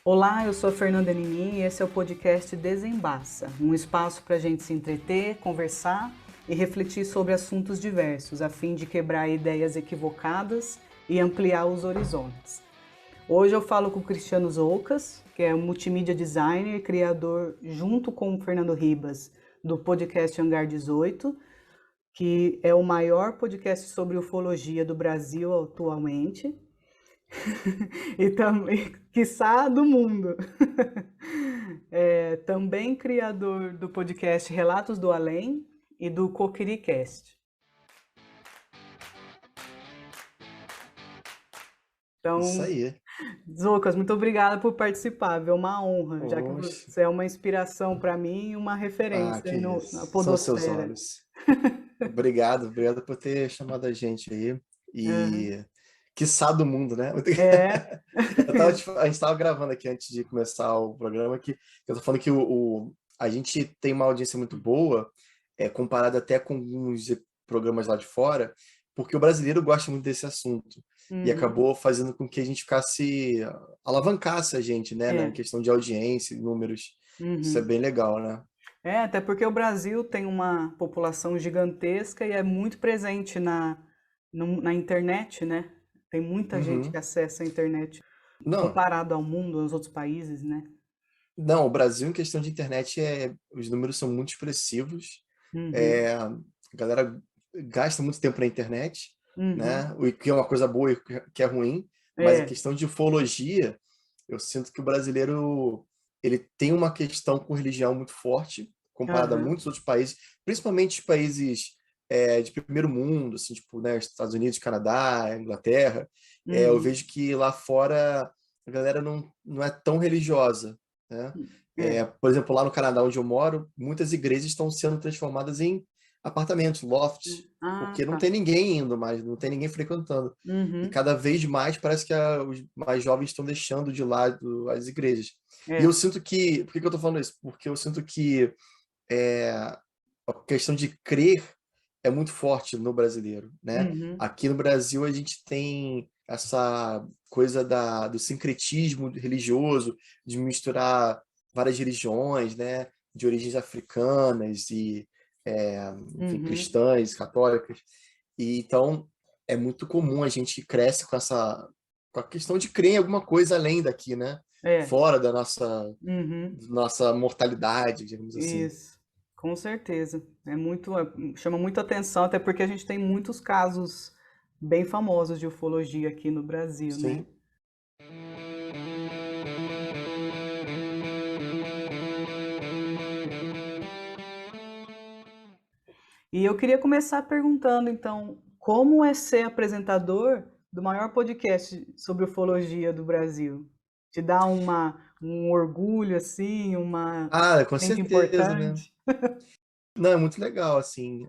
Olá, eu sou a Fernanda Ninin e esse é o podcast Desembaça, um espaço para a gente se entreter, conversar e refletir sobre assuntos diversos, a fim de quebrar ideias equivocadas e ampliar os horizontes. Hoje eu falo com o Cristiano Zoucas, que é um multimídia designer e criador, junto com o Fernando Ribas, do podcast Hangar 18, que é o maior podcast sobre ufologia do Brasil atualmente. E também, quiçá, do mundo. É, também criador do podcast Relatos do Além e do Coquiricast. Isso Então, aí. Zoucas, muito obrigada por participar, viu? É uma honra, já que Oxe. você é uma inspiração para mim e uma Ah, referência que aí na isso. São seus podosfera. olhos. Obrigado por ter chamado a gente aí. Uhum. E quiçá do mundo, né? É. A gente estava gravando aqui antes de começar o programa que eu tô falando que a gente tem uma audiência muito boa, comparado até com alguns programas lá de fora, porque o brasileiro gosta muito desse assunto. E Uhum. acabou fazendo com que a gente alavancasse a gente, né, na É. questão de audiência, e números. Isso é Uhum. bem legal, né? É, até porque o Brasil tem uma população gigantesca e é muito presente na internet, né? Tem muita gente que Uhum. acessa a internet Não, comparado ao mundo, aos outros países, né? não, o Brasil em questão de internet os números são muito expressivos. Uhum, A galera gasta muito tempo na internet, uhum, né? O que é uma coisa boa e o que é ruim, mas em é, questão de ufologia, eu sinto que o brasileiro ele tem uma questão com religião muito forte, comparado a aham, muitos outros países, principalmente os países de primeiro mundo, assim, tipo, né, Estados Unidos, Canadá, Inglaterra. Eu uhum, vejo que lá fora a galera não é tão religiosa, né? é, Por exemplo, lá no Canadá, onde eu moro, muitas igrejas estão sendo transformadas em apartamentos, lofts, ah, porque não tá, tem ninguém indo mais, não tem ninguém frequentando. E uhum, cada vez mais parece que os mais jovens estão deixando de lado as igrejas. E eu é, sinto que. Por que que eu estou falando isso? Porque eu sinto que é, a questão de crer é muito forte no brasileiro, né? uhum, Aqui no Brasil a gente tem essa coisa do sincretismo religioso, de misturar várias religiões, né? De origens africanas e, enfim, uhum, cristãs, católicas. E então é muito comum a gente cresce com a questão de crer em alguma coisa além daqui, né? é, Fora da uhum. nossa mortalidade, digamos assim. Isso, com certeza. Chama muito atenção, até porque a gente tem muitos casos bem famosos de ufologia aqui no Brasil, né? Sim. E eu queria começar perguntando, então, como é ser apresentador do maior podcast sobre ufologia do Brasil? Te dá um orgulho, assim, Ah, com sente certeza, né? importante? Não, é muito legal, assim.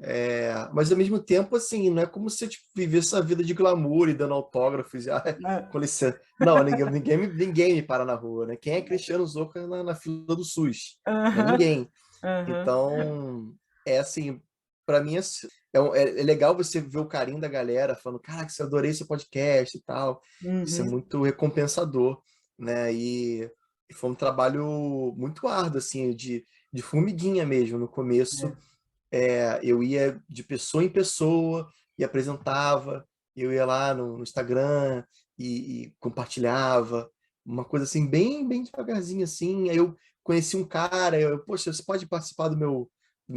Mas ao mesmo tempo, assim, não é como se eu tipo, vivesse a vida de glamour e dando autógrafos. E, Ah, com licença. Não, ninguém me para na rua, né? Quem é Cristiano Zucca na fila do SUS? Né? aham, Ninguém. aham, Então, é assim, para mim é legal você ver o carinho da galera falando, cara, que eu adorei seu podcast e tal. Isso é uhum, muito recompensador, né? E foi um trabalho muito árduo, assim, de formiguinha mesmo. No começo, é, eu ia de pessoa em pessoa e apresentava, eu ia lá no Instagram e compartilhava, uma coisa assim, bem devagarzinho assim. Aí eu conheci um cara, poxa, você pode participar do meu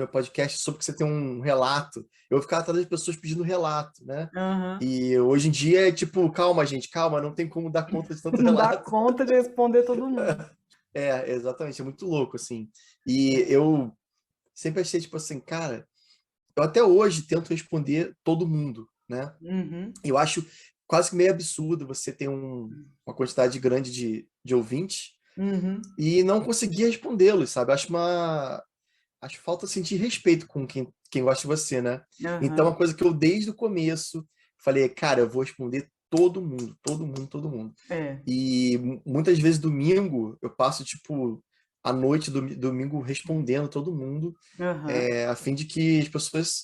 podcast sobre que você tem um relato. Eu ficava atrás das pessoas pedindo relato, né? aham. E hoje em dia é tipo, calma, gente, calma, não tem como dar conta de tanto Não dá relato. conta de responder todo mundo. Exatamente, é muito louco, assim. E eu sempre achei, tipo assim, cara, eu até hoje tento responder todo mundo, né? Uhum, Eu acho quase que meio absurdo você ter uma quantidade grande de ouvintes uhum, e não conseguir respondê-los, sabe? Acho falta sentir respeito com quem gosta de você, né? Então, aham, uma coisa que eu desde o começo falei, cara, eu vou responder todo mundo, todo mundo, todo mundo. é, E muitas vezes domingo eu passo tipo a noite do domingo respondendo todo mundo, aham, a fim de que as pessoas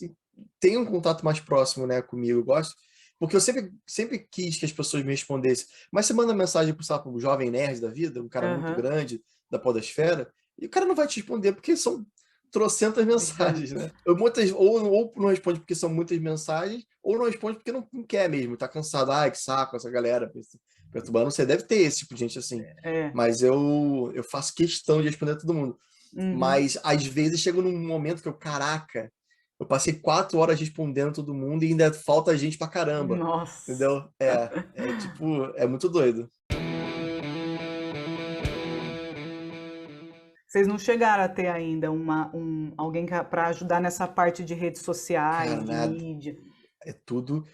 tenham um contato mais próximo, né, comigo. Eu gosto. Porque eu sempre quis que as pessoas me respondessem. Mas você manda mensagem para o jovem nerd da vida, um cara muito Aham. grande da podosfera, e o cara não vai te responder porque são trocentas mensagens, né? Ou não responde porque são muitas mensagens, ou não responde porque não quer mesmo, tá cansado. Ai, que saco essa galera perturbando. Você deve ter esse tipo de gente assim. É. Mas eu faço questão de responder a todo mundo. Uhum. Mas às vezes chega num momento que caraca, eu passei 4 horas respondendo todo mundo e ainda falta gente pra caramba. Nossa. Entendeu? É tipo, é muito doido. Vocês não chegaram a ter ainda alguém para ajudar nessa parte de redes Cara, sociais, de nada. mídia? É tudo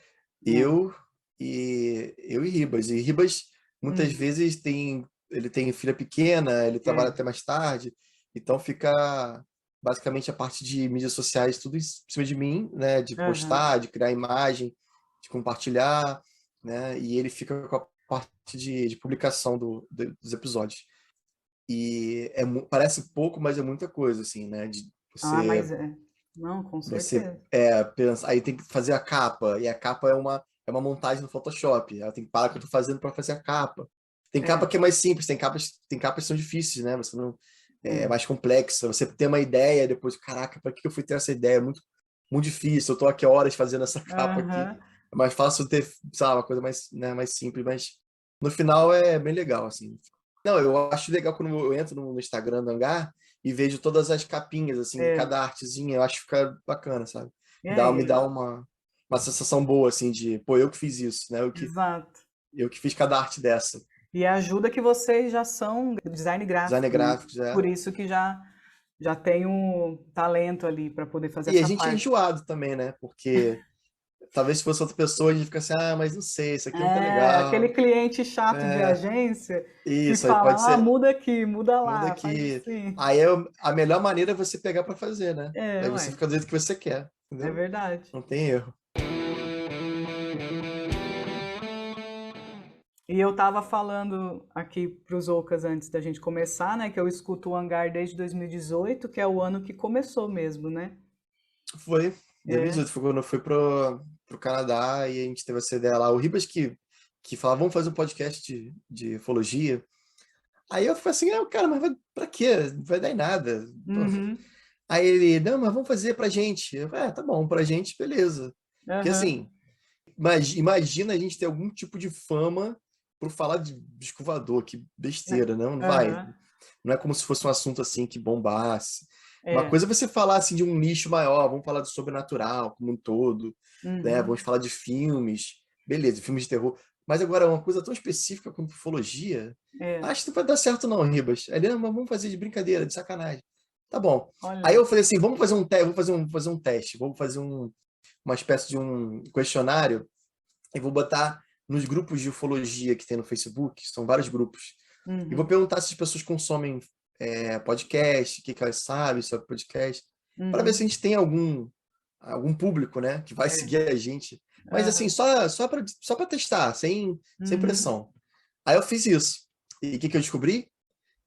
É. eu eu e Ribas. E Ribas muitas Uhum. vezes ele tem filha pequena, ele trabalha É. até mais tarde, então fica basicamente a parte de mídias sociais tudo em cima de mim, né, de Aham. postar, de criar imagem, de compartilhar, né, e ele fica com a parte de publicação dos episódios. E parece pouco, mas é muita coisa, assim, né, de Ah, você mas é. Não, com você certeza. pensa, aí tem que fazer a capa, e a capa é uma montagem no Photoshop. Ela tem que parar o que eu tô fazendo para fazer a capa. Tem capa É, que é mais simples, tem capas que são difíceis, né? Você não é é. mais complexa. Você tem uma ideia, depois, caraca, para que eu fui ter essa ideia? É muito, muito difícil. Eu tô aqui horas fazendo essa capa aqui. Aham. É mais fácil ter, sabe, uma coisa mais, né, mais simples, mas no final é bem legal, assim. Não, eu acho legal quando eu entro no Instagram do Hangar e vejo todas as capinhas, assim, É. cada artezinha, eu acho que fica bacana, sabe? Me É, dá uma sensação boa, assim, de, pô, eu que fiz isso, né? exato. Eu que fiz cada arte dessa. E ajuda que vocês já são design Designer gráfico, né? gráfico, Por é. isso que já tem um talento ali para poder fazer E a essa gente é parte. enjoado também, né? Porque talvez se fosse outra pessoa, a gente fica assim, mas não sei, isso aqui não tá É, aquele legal. cliente chato de É, agência que isso, aí pode fala, ah, ser, muda aqui, muda muda lá, faz que. assim. Aí a melhor maneira é você pegar pra fazer, né? É, Aí você ué, fica do jeito que você quer, é entendeu? verdade. Não tem erro. E eu tava falando aqui pros Ocas antes da gente começar, né, que eu escuto o Hangar desde 2018, que é o ano que começou mesmo, né? Foi, É. 2018, foi quando eu fui pro Canadá e a gente teve essa ideia lá. O Ribas que falava, vamos fazer um podcast de ufologia. Aí eu falei assim, cara, mas pra quê? Não vai dar em nada. Pô. Uhum. Aí ele, não, mas vamos fazer pra gente. Eu falei, tá bom, pra gente, beleza. Porque Aham. assim, imagina a gente ter algum tipo de fama por falar de escovador, que Né? besteira, não vai. Aham. Não é como se fosse um assunto assim que bombasse. Uma É. coisa é você falar assim de um nicho maior, vamos falar do sobrenatural como um todo, né? Uhum. Vamos falar de filmes, beleza, filmes de terror. Mas agora uma coisa tão específica como ufologia, É. acho que não vai dar certo não, Ribas. Ele, mas vamos fazer de brincadeira, de sacanagem. Tá bom. Aí Olha. eu falei assim, vamos fazer um teste, fazer um teste, vamos fazer uma espécie de um questionário e vou botar nos grupos de ufologia que tem no Facebook, são vários grupos, e vou Uhum. perguntar se as pessoas consomem podcast, o que elas sabem sobre podcast, para ver se a Uhum. gente tem algum público, né, que vai É. seguir a gente. Mas assim, Aham. só para testar, sem Uhum. pressão. Aí eu fiz isso. E o que eu descobri?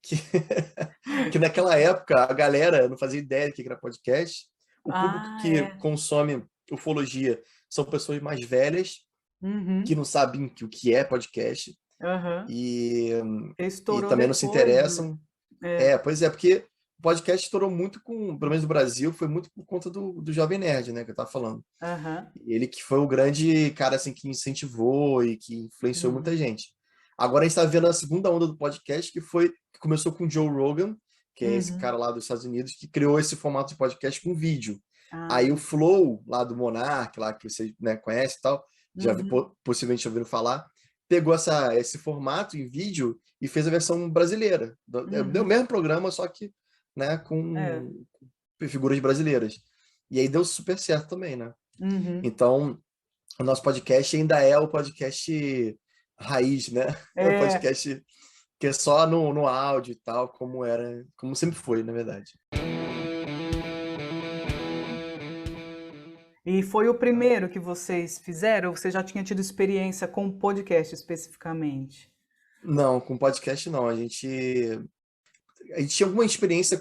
Que, que naquela época a galera não fazia ideia do que era podcast. O público Ah, que é. consome ufologia são pessoas mais velhas, que Uhum. não sabem o que é podcast Aham. e, e Estourou também não se depois, né? interessam. É. Pois é, porque o podcast estourou muito pelo menos no Brasil, foi muito por conta do Jovem Nerd, né, que eu tava falando. Aham. Ele que foi o grande cara assim que incentivou e que influenciou muita Uhum. gente. Agora a gente está vendo a segunda onda do podcast que começou com o Joe Rogan, que é esse Uhum. cara lá dos Estados Unidos que criou esse formato de podcast com vídeo. Aí o Ah. Flow lá do Monark, lá que você, né, conhece e tal, Uhum. possivelmente ouviram falar, pegou esse formato em vídeo e fez a versão brasileira. Deu o Uhum. mesmo programa, só que, né, É. com figuras brasileiras. E aí deu super certo também, né? Uhum. Então, o nosso podcast ainda é o podcast raiz, né? É o É. podcast que é só no áudio e tal, como sempre foi, na verdade. E foi o primeiro que vocês fizeram? Ou você já tinha tido experiência com podcast especificamente? Não, com podcast não. A gente tinha alguma experiência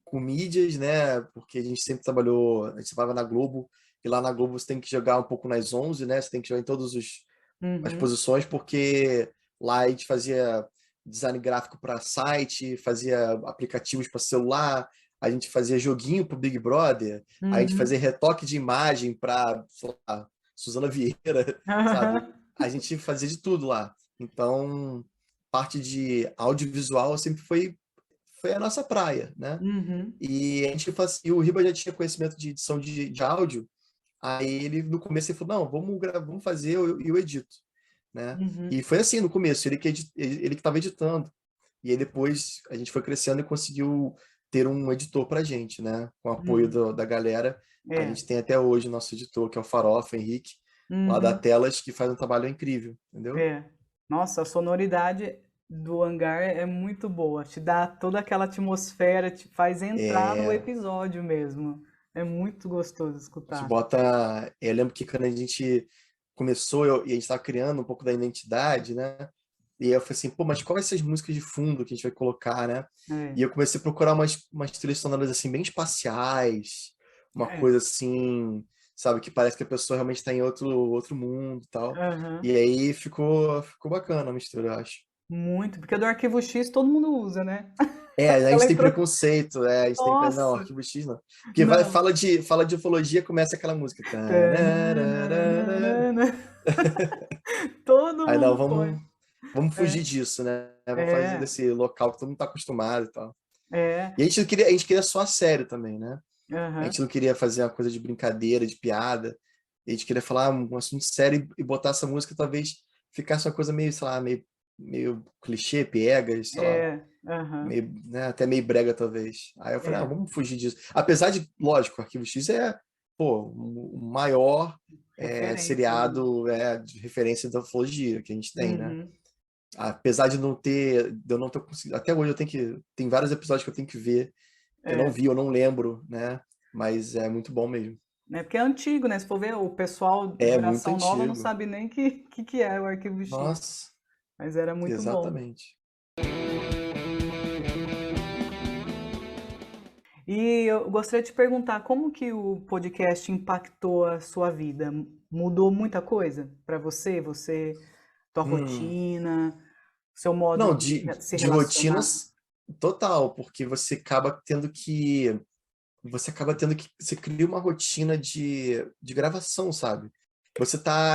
com mídias, né? Porque a gente sempre trabalhou, a gente trabalhava na Globo, e lá na Globo você tem que jogar um pouco nas 11, né? Você tem que jogar em todas as Uhum. posições, porque lá a gente fazia design gráfico para site, fazia aplicativos para celular, a gente fazia joguinho para o Big Brother, a gente fazia Uhum. retoque de imagem para, sei lá, Suzana Vieira, sabe? A gente fazia de tudo lá. Então, parte de audiovisual sempre foi a nossa praia, né? Uhum. E a gente fazia, o Riba já tinha conhecimento de edição de áudio, aí ele no começo ele falou, não, vamos fazer e eu edito, né? Uhum. E foi assim no começo, ele que estava editando. E aí depois a gente foi crescendo e conseguiu ter um editor pra gente, né? Com o apoio Uhum. da galera. A É. gente tem até hoje o nosso editor, que é o Farofa, Henrique, lá da Uhum. Telas, que faz um trabalho incrível, entendeu? É. Nossa, a sonoridade do hangar é muito boa. Te dá toda aquela atmosfera, te faz entrar no É, episódio mesmo. É muito gostoso a gente escutar. bota. Eu lembro que quando a gente começou e a gente estava criando um pouco da identidade, né? E aí eu falei assim, pô, mas quais essas músicas de fundo que a gente vai colocar, né? É. E eu comecei a procurar umas trilhas sonoras assim, bem espaciais, uma É. coisa assim, sabe, que parece que a pessoa realmente está em outro mundo e tal. Aham. E aí ficou bacana a mistura, eu acho. Muito, porque do arquivo X todo mundo usa, né? É, a gente tem Eletro... preconceito, a gente tem, não, Nossa, Arquivo X não. Porque não. fala de ufologia, começa aquela música. Tarararara. Tananana. Todo Aí não, mundo põe. vamos É, fugir disso, né? Vamos fazer é, desse local que todo mundo tá acostumado e tal. E é. a gente queria só a sério também, né? A Aham. gente não queria fazer uma coisa de brincadeira, de piada. A gente queria falar um assunto sério e botar essa música, talvez ficasse uma coisa meio, sei lá, meio clichê, piegas, sei lá, É, aham. meio, né, até meio brega, talvez. Aí eu falei, É. vamos fugir disso. Apesar de, lógico, Arquivo X pô, o maior Referência ali. seriado de referência da ufologia que a gente tem, né? Uhum. Apesar de eu não ter conseguido, até hoje tem vários episódios que eu tenho que ver, eu não É. vi, eu não lembro, né? Mas é muito bom mesmo. Né? Porque é antigo, né? Se for ver, o pessoal, É muito geração nova, não antigo. sabe nem que é o arquivo X. Nossa, Mas era muito bom. exatamente. E eu gostaria de te perguntar, como que o podcast impactou a sua vida? Mudou muita coisa para você? Tua Hum. rotina, seu modo Não, de se de relacionar? rotinas total, porque você acaba tendo que, você cria uma rotina de gravação, sabe?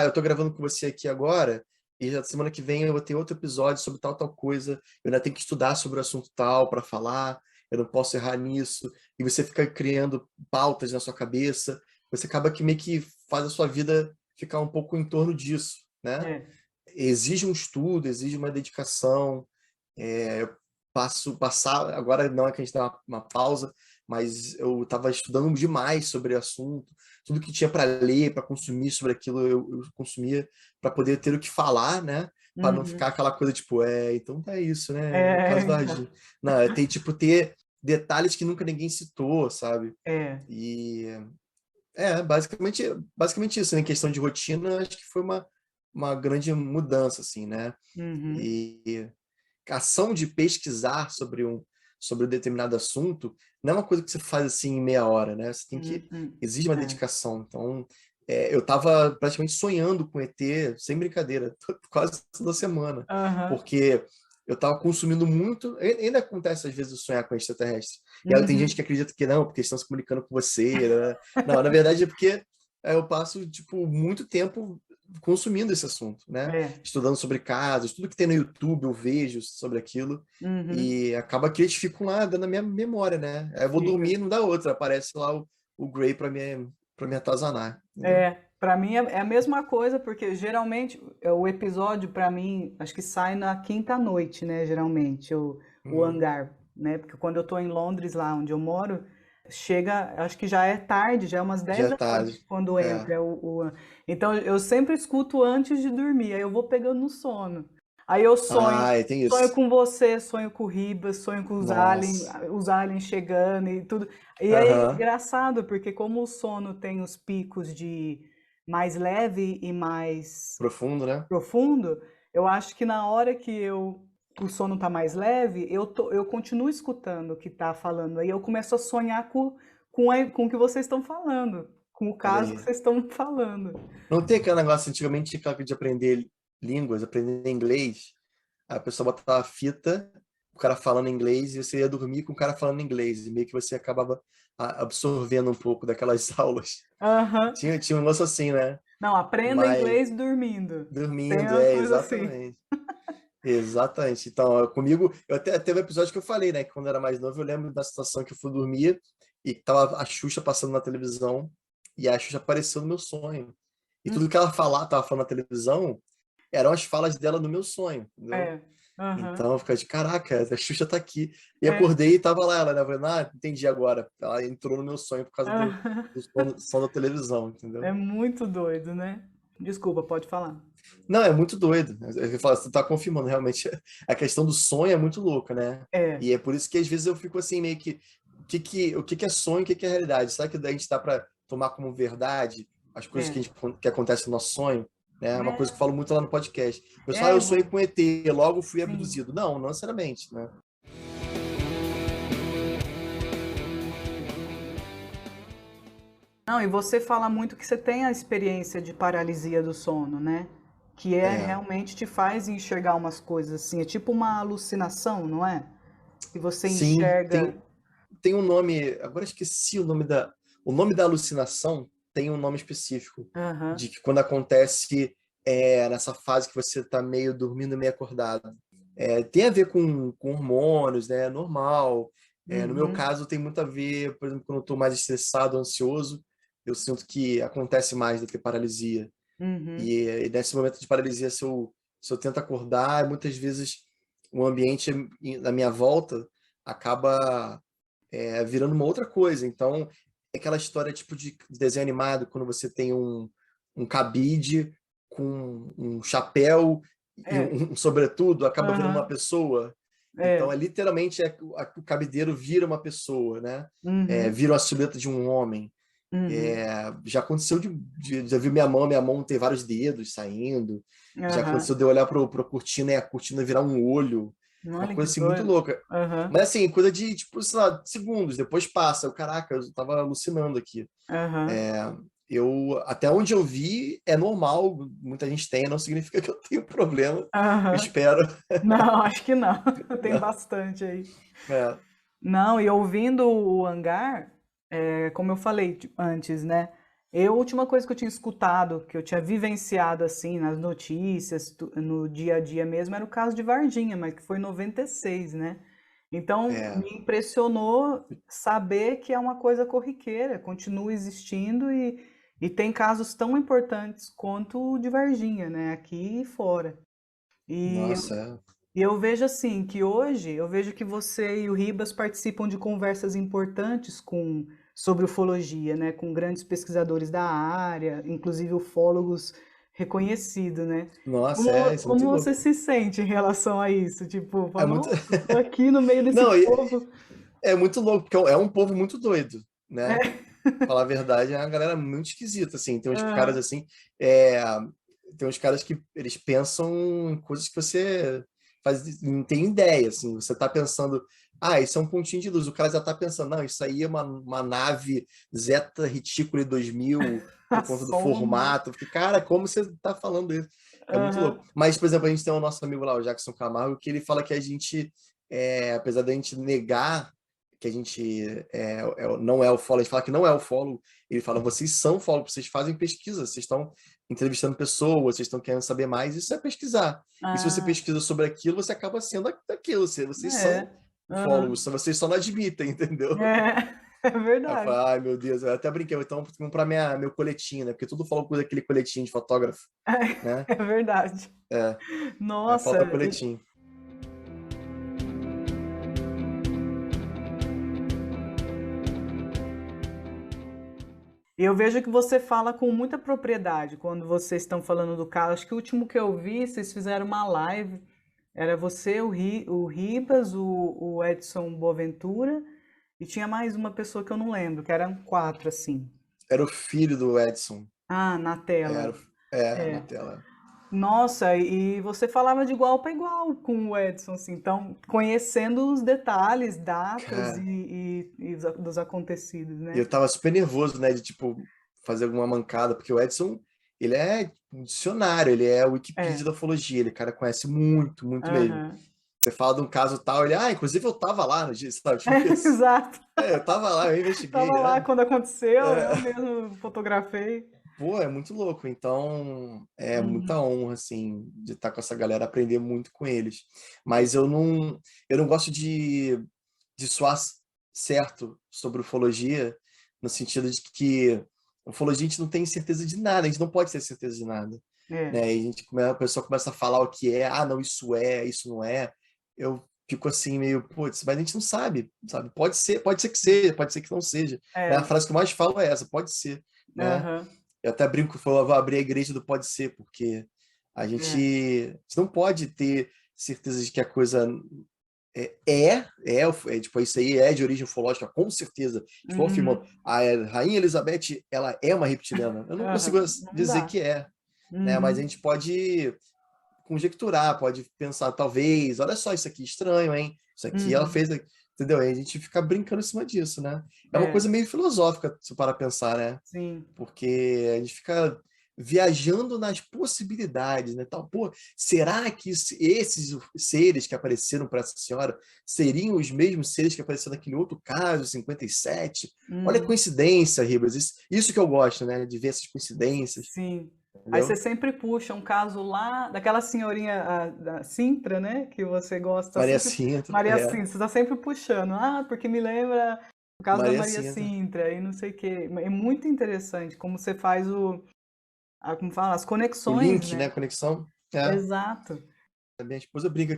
Eu tô gravando com você aqui agora, e já semana que vem eu vou ter outro episódio sobre tal coisa, eu ainda tenho que estudar sobre o assunto tal para falar, eu não posso errar nisso, e você fica criando pautas na sua cabeça, você acaba que meio que faz a sua vida ficar um pouco em torno disso, né? É. Exige um estudo, exige uma dedicação, eu passar, agora não é que a gente dá uma pausa, mas eu estava estudando demais sobre o assunto, tudo que tinha para ler, para consumir sobre aquilo, eu consumia para poder ter o que falar, né? Para não ficar Uhum. aquela coisa tipo, então tá isso, né? O É, caso do então. Varginha. Não, tem tipo ter detalhes que nunca ninguém citou, sabe? É. E basicamente isso, né? Em questão de rotina, acho que foi uma grande mudança, assim, né? Uhum. E a ação de pesquisar sobre um determinado assunto não é uma coisa que você faz assim em meia hora, né? Você tem que Uhum. exige uma É. dedicação. Então, eu estava praticamente sonhando com ET, sem brincadeira, quase toda semana, Aham. porque eu estava consumindo muito. Ainda acontece às vezes sonhar com extraterrestre. E aí tem gente Uhum. que acredita que não, porque eles estão se comunicando com você, né? Não, na verdade é porque eu passo tipo muito tempo consumindo esse assunto, né? É. Estudando sobre casos, tudo que tem no YouTube eu vejo sobre aquilo Uhum. e acaba que eles ficam lá dando a minha memória, né? Aí eu vou Fica. dormir e não dá outra, aparece lá o Grey para me atazanar, entendeu? É, para mim é a mesma coisa, porque geralmente o episódio para mim acho que sai na quinta noite, né? Geralmente o Uhum. hangar, né? Porque quando eu tô em Londres, lá onde eu moro, chega, acho que já é tarde, já é umas Já 10 é da tarde. noite quando É. entra então eu sempre escuto antes de dormir, aí eu vou pegando no sono. Aí eu sonho, Tem sonho isso. com você, sonho com o Ribas, sonho com Nossa. os aliens chegando e tudo. E aí é Aham. engraçado, porque como o sono tem os picos de mais leve e mais Profundo, né? profundo, eu acho que na hora que eu o sono tá mais leve, eu continuo escutando o que tá falando. Aí eu começo a sonhar com o que vocês estão falando, com o Olha caso que aí. vocês estão falando. Não tem aquele negócio, antigamente tinha aquela coisa de aprender línguas, aprender inglês. Aí a pessoa botava a fita, o cara falando inglês, e você ia dormir com o cara falando inglês. E meio que você acabava absorvendo um pouco daquelas aulas. Aham. Tinha um negócio assim, né? Não, aprenda Mas inglês dormindo. Tem dormindo, uma é, coisa assim. exatamente. Exatamente. Então, comigo, eu até teve um episódio que eu falei, né? Que quando eu era mais novo, eu lembro da situação que eu fui dormir e tava a Xuxa passando na televisão e a Xuxa apareceu no meu sonho. E Hum, tudo que ela tava falando na televisão eram as falas dela no meu sonho, entendeu? É. Aham. Então, eu ficava de caraca, a Xuxa tá aqui. E É. acordei e tava lá ela, né? Eu falei, entendi agora. Ela entrou no meu sonho por causa Aham. do som da televisão, É entendeu? muito doido, né? Desculpa, pode falar. Não, é muito doido. Eu falo, você tá confirmando, realmente. A questão do sonho é muito louca, né? É, E é por isso que às vezes eu fico assim, meio que. O que que é sonho, o que que é realidade? Será que a gente dá para tomar como verdade as coisas é. que acontecem no nosso sonho? Né? É uma coisa que eu falo muito lá no podcast. O pessoal, É, eu sonhei com ET, logo fui sim. abduzido. Não, não necessariamente, né? Não, e você fala muito que você tem a experiência de paralisia do sono, né? Que é É. realmente te faz enxergar umas coisas assim, é tipo uma alucinação, não é? Que você Sim, enxerga. tem um nome, agora esqueci o nome da alucinação tem um nome específico, Aham. de que quando acontece nessa fase que você está meio dormindo, meio acordado. Tem a ver com hormônios, né? É normal. No meu Uhum. caso, tem muito a ver, por exemplo, quando eu estou mais estressado, ansioso, eu sinto que acontece mais do que paralisia. Uhum. E nesse momento de paralisia, se eu tento acordar, muitas vezes o ambiente na minha volta acaba virando uma outra coisa. Então, é aquela história tipo de desenho animado, quando você tem um cabide com um chapéu e É. um sobretudo, acaba virando uma Aham. pessoa. Então, É. literalmente, o cabideiro vira uma pessoa, né? Uhum. Vira a silhueta de um homem. Uhum. Já aconteceu já vi minha mão ter vários dedos saindo. Já Aham. aconteceu de eu olhar para a cortina e a cortina virar um olho. Uma Olha que coisa assim muito doido. louca. Aham. Mas assim, coisa de, tipo, sei lá, segundos, depois passa. Caraca, eu tava alucinando aqui. Aham. Até onde eu vi, é normal, muita gente tem, não significa que eu tenho problema. Eu Aham. espero. Não, acho que não. Tem Né? bastante aí. É, Não, e ouvindo o Hangar, como eu falei antes, né? A última coisa que eu tinha escutado, que eu tinha vivenciado assim nas notícias, no dia a dia mesmo, era o caso de Varginha, mas que foi em 96, né? Então é, me impressionou saber que é uma coisa corriqueira, continua existindo e tem casos tão importantes quanto o de Varginha, né? Aqui e fora. E nossa, e eu vejo assim que hoje eu vejo que você e o Ribas participam de conversas importantes sobre ufologia, né, com grandes pesquisadores da área, inclusive ufólogos reconhecidos, né? nossa, Como, isso é muito como você louco. se sente em relação a isso? Tipo, É fala, muito, nossa, tô aqui no meio desse não, povo. é muito louco, porque é um povo muito doido, né? É, Falar a verdade, é uma galera muito esquisita, assim. Tem uns caras aham, assim, é, tem uns caras que eles pensam em coisas que você não tem ideia, assim. Você tá pensando, isso é um pontinho de luz. O cara já tá pensando, não, isso aí é uma nave Zeta Reticuli 2000 a por conta do sonda. formato. Eu fiquei, cara, como você tá falando isso? É muito Aham, louco. Mas, por exemplo, a gente tem o nosso amigo lá, o Jackson Camargo, que ele fala que a gente, apesar da gente negar que a gente não é o follow, a gente fala que não é o follow, ele fala, vocês são follow, vocês fazem pesquisa, vocês estão entrevistando pessoas, vocês estão querendo saber mais, isso é pesquisar. E se você ah, pesquisa sobre aquilo, você acaba sendo aquilo, vocês são é, follow, aham, vocês só não admitem, entendeu? é Aí eu verdade, falo, ai meu Deus, eu até brinquei, então vou comprar meu coletinho, né? Porque tudo follow com aquele coletinho de fotógrafo, né? é verdade. É, aí Nossa, falta coletinho. eu vejo que você fala com muita propriedade quando vocês estão falando do caso. Acho que o último que eu vi, vocês fizeram uma live. Era você, o Ribas, o Edson Boaventura e tinha mais uma pessoa que eu não lembro, que eram quatro assim. Era o filho do Edson, Ah, na tela. era, na É. tela. Nossa, e você falava de igual para igual com o Edson, assim, então conhecendo os detalhes, datas Cara, dos acontecidos, e eu né? tava super nervoso, né, de tipo fazer alguma mancada, porque o Edson, ele é um dicionário, ele é o Wikipedia É, da ufologia, ele, cara, conhece muito, muito mesmo. aham. Você fala de um caso tal, ele, inclusive eu tava lá no dia, sabe? É, Tipo isso. exato. Eu tava lá, eu investiguei, Tava lá né? quando aconteceu, eu É, mesmo fotografei. pô, é muito louco. Então, é muita Uhum. honra, assim, de estar com essa galera, aprender muito com eles. Mas eu não gosto de soar certo sobre ufologia, no sentido de que ufologia a gente não tem certeza de nada, a gente não pode ter certeza de nada, É, né? E a pessoa começa a falar o que é, não, isso não é. Eu fico assim meio, putz, mas a gente não sabe, sabe? Pode ser que seja, pode ser que não seja. Né? A é, frase que eu mais falo é essa, pode ser, né? aham, Eu até brinco que eu vou abrir a igreja do pode ser, porque é. a gente não pode ter certeza de que a coisa tipo, isso aí é de origem ufológica, com certeza. Tipo, afirmando, Uhum, a Rainha Elizabeth, ela é uma reptiliana. Eu não consigo aham, não dizer dá. que é, né? Mas a Uhum, gente pode conjecturar, pode pensar, talvez, olha só, isso aqui é estranho, hein? Isso aqui ela uhum, fez, entendeu? E a gente fica brincando em cima disso, né? É uma é, coisa meio filosófica, se parar pra pensar, né? sim. Porque a gente fica viajando nas possibilidades, né? Tal, pô, será que esses seres que apareceram para essa senhora seriam os mesmos seres que apareceram naquele outro caso, 57? Olha a Uhum. coincidência, Ribas. Isso que eu gosto, né? De ver essas coincidências, Sim. Aí você entendeu? sempre puxa um caso lá, daquela senhorinha da Sintra, né? Que você gosta Maria sempre. Sintra, Maria Sintra, você está sempre puxando. Ah, porque me lembra o caso da Maria Maria Sintra. Sintra e não sei o quê. É muito interessante como você faz como fala, as O conexões, link, né? né? A conexão. É. Exato. A minha esposa brinca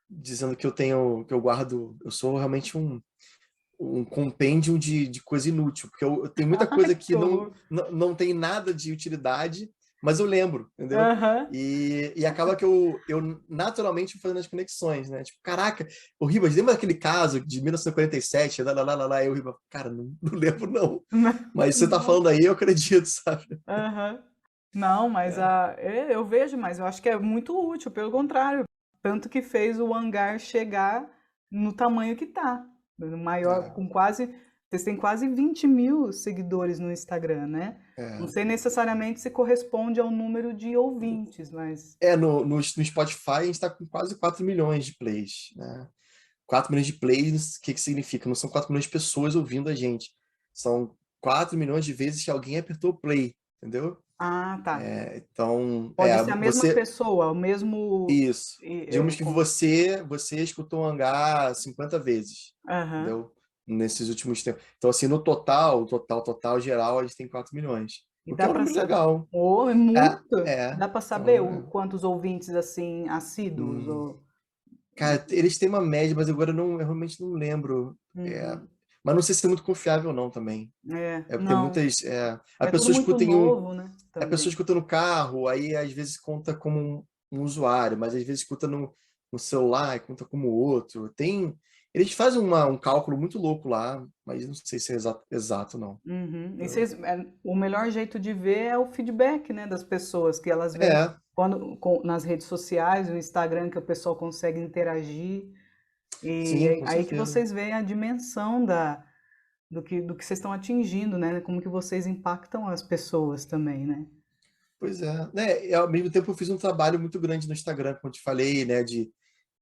dizendo que eu tenho, que eu guardo, eu sou realmente um compêndio de coisa inútil, porque eu tenho muita Ai, coisa que que horror. não tem nada de utilidade, mas eu lembro, entendeu? Aham. E acaba que eu naturalmente vou fazendo as conexões, né? Tipo, caraca, o Ribas, lembra daquele caso de 1947? Lá, eu, Ribas, cara, não lembro não. Mas você tá Não. falando aí, eu acredito, sabe? Aham. Não, mas É, eu vejo, mas eu acho que é muito útil, pelo contrário. Tanto que fez o hangar chegar no tamanho que tá. No maior, é, com quase. Vocês têm quase 20 mil seguidores no Instagram, né? Não é. sei necessariamente se corresponde ao número de ouvintes, mas. No Spotify a gente está com quase 4 milhões de plays, né? 4 milhões de plays, o que que significa? Não são 4 milhões de pessoas ouvindo a gente. São 4 milhões de vezes que alguém apertou play, entendeu? Ah, tá. Então, Pode ser a mesma você. pessoa, o mesmo. Isso. Digamos que você escutou o Hangar 50 vezes, Aham. entendeu? Nesses últimos tempos. Então, assim, no total geral, a gente tem 4 milhões. E O que dá é um para número saber. legal. Oh, é muito! Dá para saber Então, quantos ouvintes assim assíduos hum, ou. cara, eles têm uma média, mas agora eu realmente não lembro. É, Uhum. mas não sei se é muito confiável, não, também. É, É, tem não. muitas. A É tudo pessoa muito escuta em um. novo, né? A pessoa Também. escuta no carro, aí às vezes conta como um usuário, mas às vezes escuta no celular e conta como outro. Eles fazem um cálculo muito louco lá, mas não sei se é exato não. Uhum. E Entendeu? o melhor jeito de ver é o feedback, né, das pessoas, que elas veem É, nas redes sociais, no Instagram, que o pessoal consegue interagir. E sim, é com aí que certeza. vocês veem a dimensão do que vocês estão atingindo, né? Como que vocês impactam as pessoas também, né? Pois é. Né, e ao mesmo tempo eu fiz um trabalho muito grande no Instagram, como eu te falei, né, de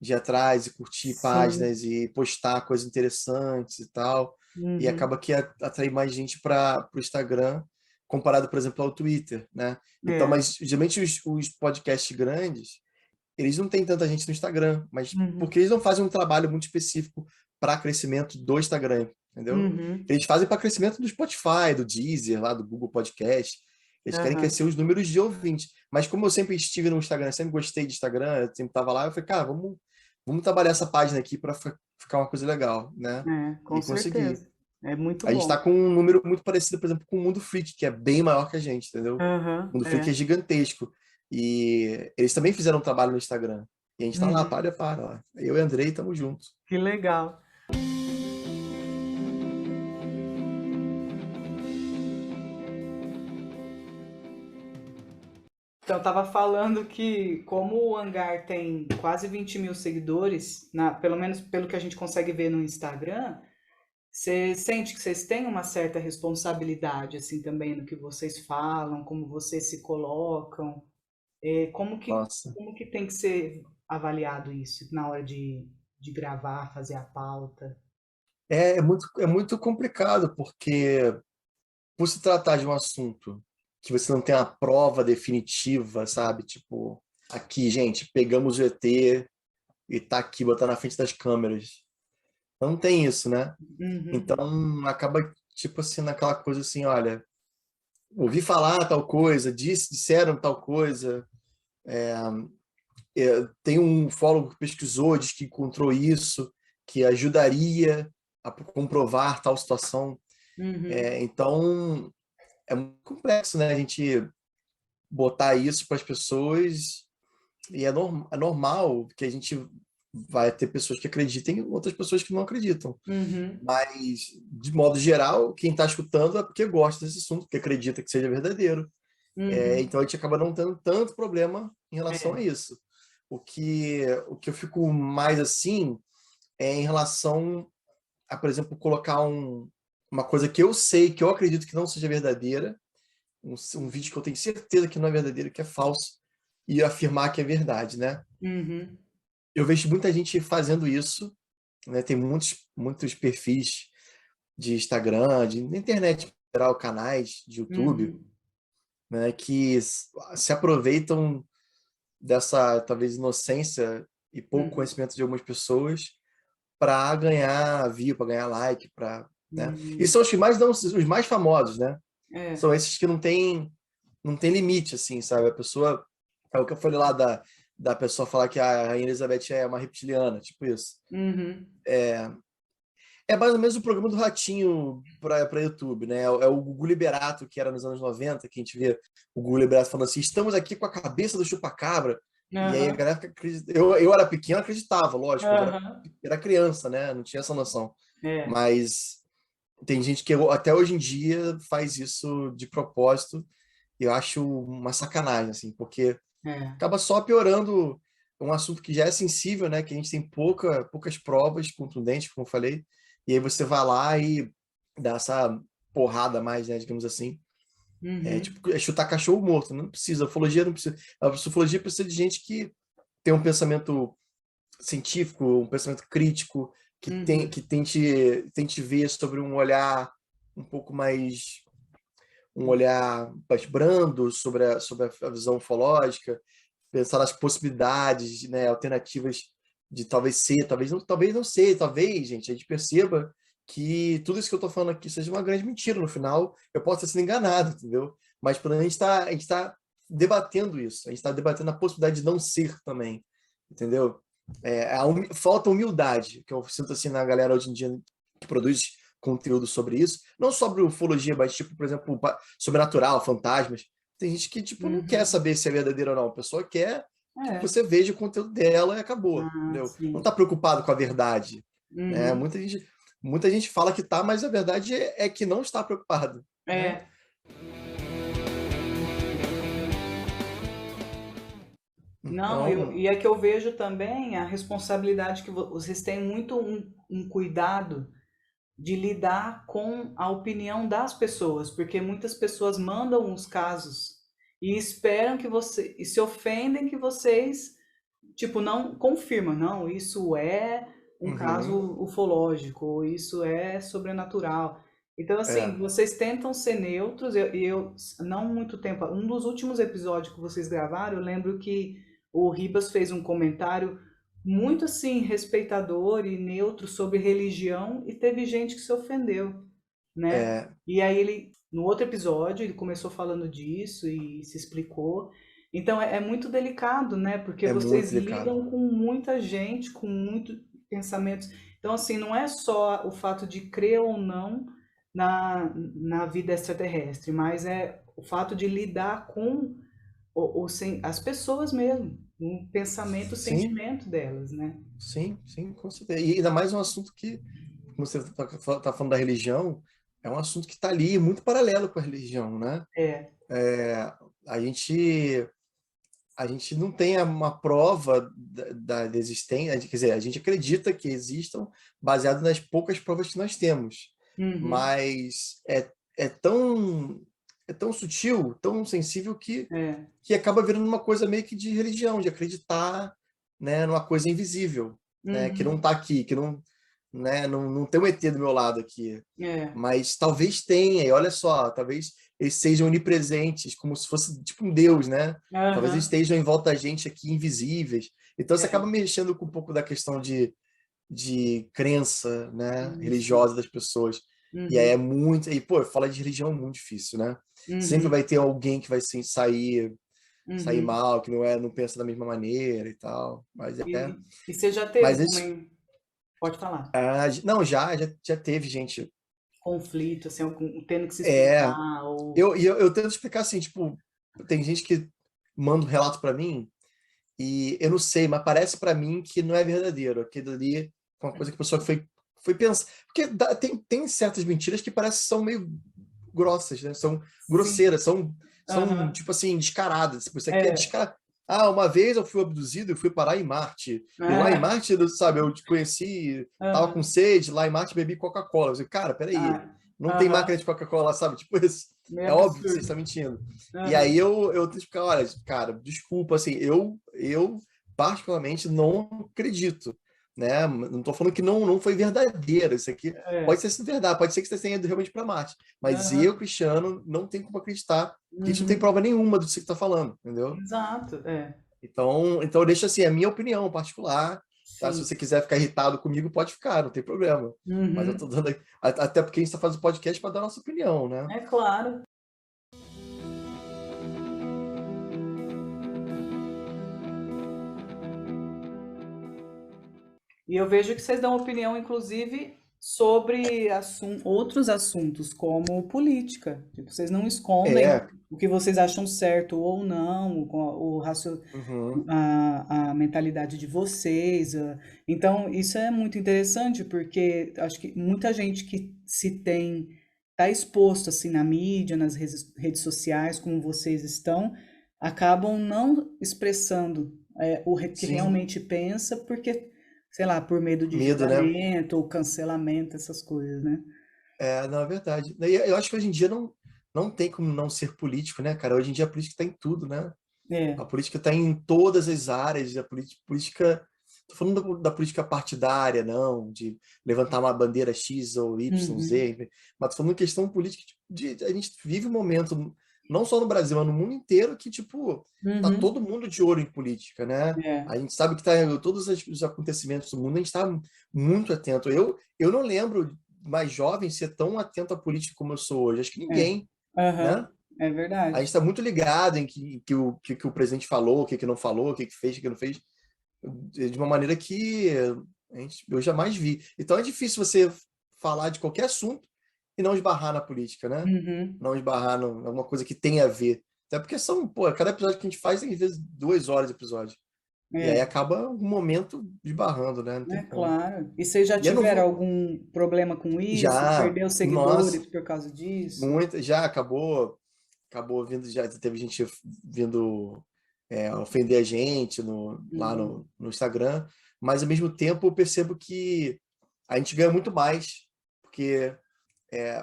ir atrás e curtir Sim. páginas e postar coisas interessantes e tal. E Uhum. acaba que atrai mais gente para o Instagram, comparado, por exemplo, ao Twitter, né? Então, É. mas geralmente os podcasts grandes, eles não têm tanta gente no Instagram, mas Uhum. porque eles não fazem um trabalho muito específico para crescimento do Instagram, entendeu? Uhum. Eles fazem para crescimento do Spotify, do Deezer, lá do Google Podcast. Eles querem Aham. crescer os números de ouvintes. Mas como eu sempre estive no Instagram, sempre gostei de Instagram, eu sempre estava lá, eu falei, cara, vamos trabalhar essa página aqui para ficar uma coisa legal, né? É, com E consegui. certeza. É muito A gente está bom. com um número muito parecido, por exemplo, com o Mundo Freak, que é bem maior que a gente, entendeu? Aham. O Mundo Freak é É. gigantesco. E eles também fizeram um trabalho no Instagram. E a gente está lá, Uhum. para. Ó. Eu e o Andrei estamos juntos. Que legal. Então, eu estava falando que, como o Hangar tem quase 20 mil seguidores, pelo menos pelo que a gente consegue ver no Instagram, você sente que vocês têm uma certa responsabilidade, assim, também no que vocês falam, como vocês se colocam, como que, Nossa. como que tem que ser avaliado isso na hora de gravar, fazer a pauta? É muito complicado, porque por se tratar de um assunto que você não tem a prova definitiva, sabe? Tipo, aqui, gente, pegamos o ET e tá aqui, botar na frente das câmeras. Não tem isso, né? Uhum, Então, acaba, tipo assim, naquela coisa assim, olha, ouvi falar tal coisa, disseram tal coisa, tem um fólogo que pesquisou, diz que encontrou isso, que ajudaria a comprovar tal situação. uhum, Então, é muito complexo, né? A gente botar isso para as pessoas e é normal que a gente vai ter pessoas que acreditem e outras pessoas que não acreditam. uhum, Mas, de modo geral, quem está escutando é porque gosta desse assunto, porque acredita que seja verdadeiro. uhum. Então, a gente acaba não tendo tanto problema em relação a É. isso. O que eu fico mais assim é em relação a, por exemplo, colocar uma coisa que eu sei, que eu acredito que não seja verdadeira, um vídeo que eu tenho certeza que não é verdadeiro, que é falso, e afirmar que é verdade, né? Uhum, Eu vejo muita gente fazendo isso, né? Tem muitos perfis de Instagram, na internet, em geral, canais de YouTube, uhum, né? Que se aproveitam dessa, talvez, inocência e pouco uhum, conhecimento de algumas pessoas para ganhar view, para ganhar like, né? E uhum. são os que mais dão, os mais famosos, né? É. São esses que não tem limite, assim, sabe? A pessoa, é o que eu falei lá da pessoa falar que a Rainha Elizabeth é uma reptiliana, tipo isso. Uhum. É mais ou menos o programa do Ratinho para YouTube, né? É o Gugu Liberato, que era nos anos 90, que a gente vê o Gugu Liberato falando assim: estamos aqui com a cabeça do chupacabra. E aí a Aham. galera acredita. Eu era pequeno, acreditava, lógico, eu Aham. era criança, né? Não tinha essa noção. É. Mas tem gente que até hoje em dia faz isso de propósito, e eu acho uma sacanagem, assim, porque É. acaba só piorando um assunto que já é sensível, né? Que a gente tem poucas provas contundentes, como eu falei, e aí você vai lá e dá essa porrada a mais, né? Digamos assim. É Uhum. tipo chutar cachorro morto. Não precisa. A ufologia não precisa. A ufologia precisa de gente que tem um pensamento científico, um pensamento crítico, Uhum. que tente ver sobre um olhar mais brando sobre a visão ufológica, pensar nas possibilidades, né, alternativas de talvez ser, talvez não ser, talvez, gente, a gente perceba que tudo isso que eu estou falando aqui seja uma grande mentira no final, eu posso estar sendo enganado, entendeu? Mas pelo menos a gente tá debatendo isso, a gente está debatendo a possibilidade de não ser também, entendeu? Falta humildade, que eu sinto assim na galera hoje em dia que produz conteúdo sobre isso, não sobre ufologia, mas tipo, por exemplo, sobrenatural, fantasmas. Tem gente que tipo não quer Uhum. saber se é verdadeiro ou não, a pessoa quer que É. você veja o conteúdo dela e acabou, Ah, entendeu? Não sim. está preocupado com a verdade, né? Uhum. Muita gente fala que tá, mas a verdade é que não está preocupado, né? É. Não, Então, e é que eu vejo também a responsabilidade que vocês têm muito um cuidado de lidar com a opinião das pessoas, porque muitas pessoas mandam os casos e esperam que você, e se ofendem que vocês, tipo, não confirmam, não, isso é um caso uhum, ufológico, ou isso é sobrenatural. Então, assim, é, vocês tentam ser neutros, eu não muito tempo, um dos últimos episódios que vocês gravaram, eu lembro que o Ribas fez um comentário muito assim respeitador e neutro sobre religião e teve gente que se ofendeu, né? é, E aí ele no outro episódio ele começou falando disso e se explicou. Então é muito delicado, né? Porque é muito vocês delicado. lidam com muita gente, com muitos pensamentos. Então assim, não é só o fato de crer ou não na vida extraterrestre, mas é o fato de lidar com as pessoas mesmo, o pensamento, o Sim, sentimento delas, né? sim, sim, com certeza. E ainda mais um assunto que, como você está falando da religião, é um assunto que está ali muito paralelo com a religião, né? É. É, a gente. a gente não tem uma prova da existência, quer dizer, a gente acredita que existam baseado nas poucas provas que nós temos, Uhum. mas é tão, é tão sutil, tão sensível É. que acaba virando uma coisa meio que de religião, de acreditar, né, numa coisa invisível, né, que não Uhum. está aqui, que não, né, não tem um ET do meu lado aqui, É. mas talvez tenha, e olha só, talvez eles sejam onipresentes, como se fosse tipo um Deus, né? Talvez eles Aham. estejam em volta da gente aqui, invisíveis. Então você acaba É. mexendo com um pouco da questão de crença, né, Isso. religiosa das pessoas. E aí é Uhum. muito. E, pô, falar de religião é muito difícil, né? Sempre Uhum. vai ter alguém que vai assim, sair Uhum. mal, que não pensa da mesma maneira e tal. E você já teve Mas isso. também, pode falar, Não, já teve gente. conflito, assim, tendo que se É, explicar, ou... eu tento explicar assim, tipo, tem gente que manda um relato para mim e eu não sei, mas parece para mim que não é verdadeiro. Aquilo ali é uma coisa que a pessoa foi pensar. Porque tem certas mentiras que parecem que são meio grossas, né? São Sim. grosseiras, são Aham. tipo assim, descaradas. Tipo, isso aqui é É. descarado. Ah, uma vez eu fui abduzido e fui parar em Marte. E lá em É. Marte, sabe, eu te conheci, tava com Aham. sede, lá em Marte bebi Coca-Cola. Eu falei, cara, peraí, Ah, não tem máquina aham. de Coca-Cola, sabe? Tipo isso. Meio É óbvio que vocês absurdo. estão mentindo. E Aham. aí eu tenho que ficar, olha, cara, desculpa, assim, eu particularmente não acredito, né? Não estou falando que não foi verdadeiro. Isso aqui pode É. ser verdade, pode ser que você tenha ido realmente para Marte. Mas eu, Aham. Cristiano, não tenho como acreditar, porque a gente não tem Uhum. prova nenhuma do que você está falando, entendeu? Exato. É. Então eu deixo assim, a minha opinião particular, tá? Se Sim. você quiser ficar irritado comigo, pode ficar, não tem problema. Mas eu tô Uhum. dando, até porque a gente está fazendo podcast para dar a nossa opinião, né? É claro. E eu vejo que vocês dão opinião, inclusive, sobre outros assuntos, como política. Tipo, vocês não escondem É, o que vocês acham certo ou não, uhum, a mentalidade de vocês. Então, isso é muito interessante, porque acho que muita gente que se tem, está exposto assim na mídia, nas redes sociais, como vocês estão, acabam não expressando que sim, realmente pensa, porque, sei lá, por medo de medo, né? julgamento ou cancelamento, essas coisas, né? Não, é verdade. E eu acho que hoje em dia não tem como não ser político, né, cara? Hoje em dia a política está em tudo, né? A É. política está em todas as áreas. A política. Estou falando da política partidária, não, de levantar uma bandeira X ou Y, Uhum. Z, mas estou falando questão política a gente vive um momento, não só no Brasil, mas no mundo inteiro, que, tipo, tá Uhum. todo mundo de olho em política, né? É. A gente sabe que tá, todos os acontecimentos do mundo, a gente está muito atento. Eu não lembro mais jovem ser tão atento à política como eu sou hoje. Acho que É. ninguém, né? Aham. É A gente verdade. está muito ligado em que o presidente falou, o que não falou, o que fez, o que não fez, de uma maneira que eu jamais vi. Então é difícil você falar de qualquer assunto e não esbarrar na política, né? Uhum. Não esbarrar em alguma coisa que tem a ver. Até porque pô, cada episódio que a gente faz tem às vezes 2 horas de episódio. E aí É. acaba um momento esbarrando, né? Não tem É como. claro. E vocês já E eu não tiveram vou. algum problema com isso? Já, Perdeu nossa, seguidores por causa disso? muita, já acabou vindo, já teve gente vindo ofender a gente lá Uhum. no Instagram, mas ao mesmo tempo eu percebo que a gente ganha muito mais, porque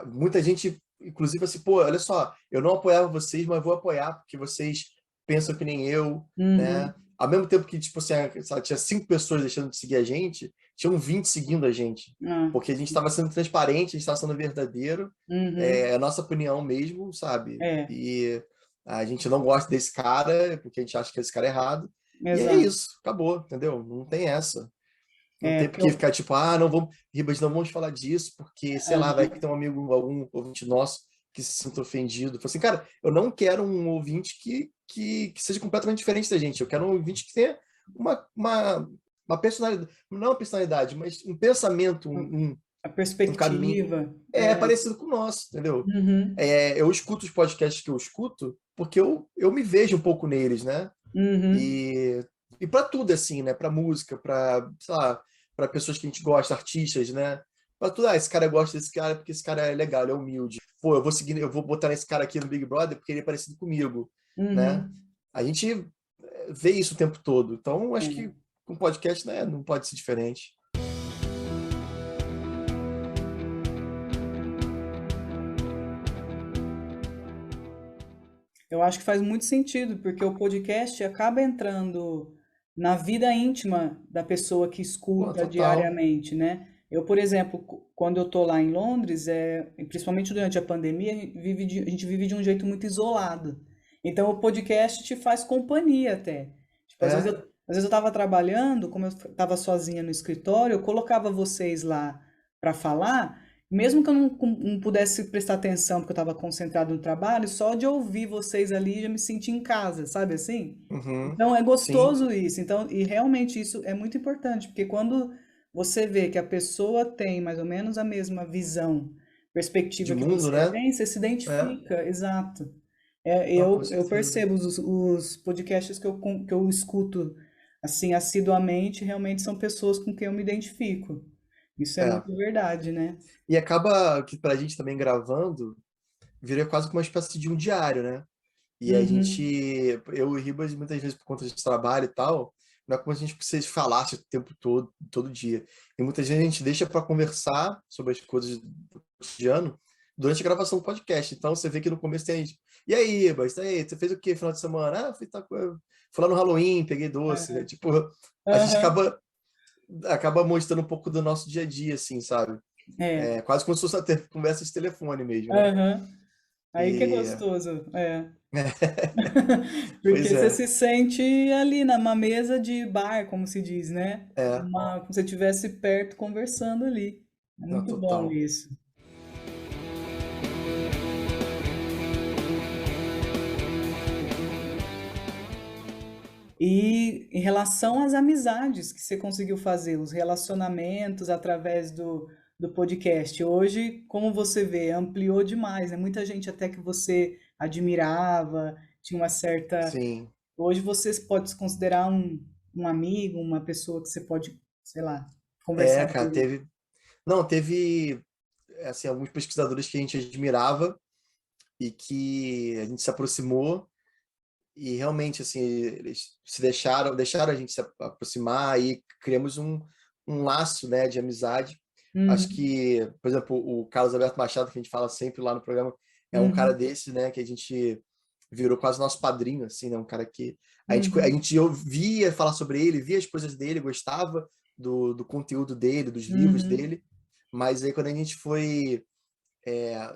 muita gente, inclusive assim, pô, olha só, eu não apoiava vocês, mas vou apoiar porque vocês pensam que nem eu, né? Uhum. Ao mesmo tempo que, tipo assim, sabe, tinha 5 pessoas deixando de seguir a gente, tinham 20 seguindo a gente, Ah, porque a gente estava sendo transparente, a gente estava sendo verdadeiro, uhum. é a nossa opinião mesmo, sabe? É, E a gente não gosta desse cara, porque a gente acha que esse cara é errado, e é exato. isso, acabou, entendeu? Não tem essa. Não É, tem porque porque eu... ficar tipo, não vamos, Ribas, não vamos falar disso, porque, sei lá, vai que Aham. tem um amigo, algum ouvinte nosso que se sinta ofendido. Fala assim, cara, eu não quero um ouvinte que seja completamente diferente da gente. Eu quero um ouvinte que tenha uma personalidade, não uma personalidade, mas um pensamento, A um caminho perspectiva. É. parecido com o nosso, entendeu? Uhum. Eu escuto os podcasts que eu escuto porque eu me vejo um pouco neles, né? Uhum. E para tudo, assim, né? Para música, para, sei lá, para pessoas que a gente gosta, artistas, né? Para tudo, esse cara gosta desse cara porque esse cara é legal, ele é humilde. Pô, eu vou botar esse cara aqui no Big Brother porque ele é parecido comigo, né? Uhum. A gente vê isso o tempo todo. Então, acho É. que com podcast, né, não pode ser diferente. Eu acho que faz muito sentido, porque o podcast acaba entrando na vida íntima da pessoa que Pô, escuta total. diariamente, né? Eu, por exemplo, quando eu tô lá em Londres, e principalmente durante a pandemia, a gente vive de um jeito muito isolado. Então, o podcast te faz companhia até. Tipo, É. às vezes eu estava trabalhando, como eu estava sozinha no escritório, eu colocava vocês lá para falar. Mesmo que eu não pudesse prestar atenção porque eu estava concentrado no trabalho, só de ouvir vocês ali já me senti em casa, sabe assim? Uhum. Então é Sim. gostoso isso. Então, e realmente isso é muito importante, porque quando você vê que a pessoa tem mais ou menos a mesma visão, De perspectiva que mundo, você né? tem, você se É. identifica, exato. Não, com Eu certeza. percebo os podcasts que eu escuto assim assiduamente, realmente são pessoas com quem eu me identifico. Isso é É. muito verdade, né? E acaba que pra gente também gravando, vira quase como uma espécie de um diário, né? E a gente, Uhum. eu e Ribas, muitas vezes por conta de trabalho e tal, não é como se a gente precisa falasse o tempo todo, todo dia. E muitas vezes a gente deixa para conversar sobre as coisas do cotidiano durante a gravação do podcast. Então você vê que no começo tem gente, e aí, Ribas, e aí, você fez o que final de semana? Ah, fui, fui lá no Halloween, peguei doce, né? Aham. Tipo, a gente Aham. acaba mostrando um pouco do nosso dia a dia, assim, sabe? É. É quase como se fosse uma conversa de telefone mesmo, né? Aham. Aí que é E gostoso. É. pois Porque você é, se sente ali numa mesa de bar, como se diz, né? é, Como se você estivesse perto conversando ali. É não, muito bom total. isso. E em relação às amizades que você conseguiu fazer, os relacionamentos através do podcast, hoje, como você vê, ampliou demais, né? Muita gente até que você admirava, tinha uma certa. Sim. Hoje você pode se considerar um amigo, uma pessoa que você pode, sei lá, conversar É, cara, com. teve. Não, teve assim, alguns pesquisadores que a gente admirava e que a gente se aproximou e realmente assim, eles deixaram a gente se aproximar e criamos um laço, né, de amizade. Acho Uhum, que, por exemplo, o Carlos Alberto Machado, que a gente fala sempre lá no programa, é um cara uhum, desse, né, que a gente virou quase nosso padrinho, assim, né, um cara que a uhum, gente ouvia falar sobre ele, via as coisas dele, gostava do conteúdo dele, dos livros uhum. dele, mas aí quando a gente foi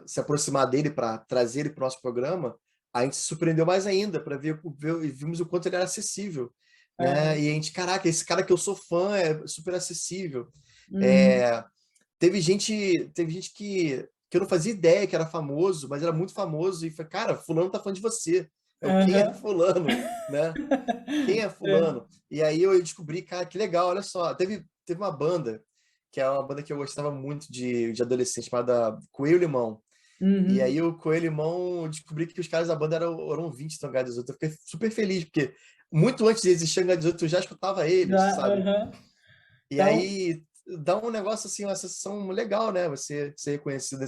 se aproximar dele para trazer ele para o nosso programa, a gente se surpreendeu mais ainda para vimos o quanto ele era acessível, né? Aham, E a gente, caraca, esse cara que eu sou fã é super acessível. uhum, É, teve gente que eu não fazia ideia que era famoso, mas era muito famoso e foi, cara, fulano tá fã de você. Eu, quem é aham. fulano, né? Quem é É, fulano? E aí eu descobri, cara, que legal, olha só. Teve uma banda, que é uma banda que eu gostava muito de adolescente, chamada Coelho e Limão. E uhum. aí o Coelho e Limão, eu descobri que os caras da banda eram ouvintes do Hangar 18. Eu fiquei super feliz, porque muito antes de existir Hangar 18, eu já escutava eles, Já, sabe? aham. E Então, aí dá um negócio assim, uma sensação legal, né? Você ser reconhecido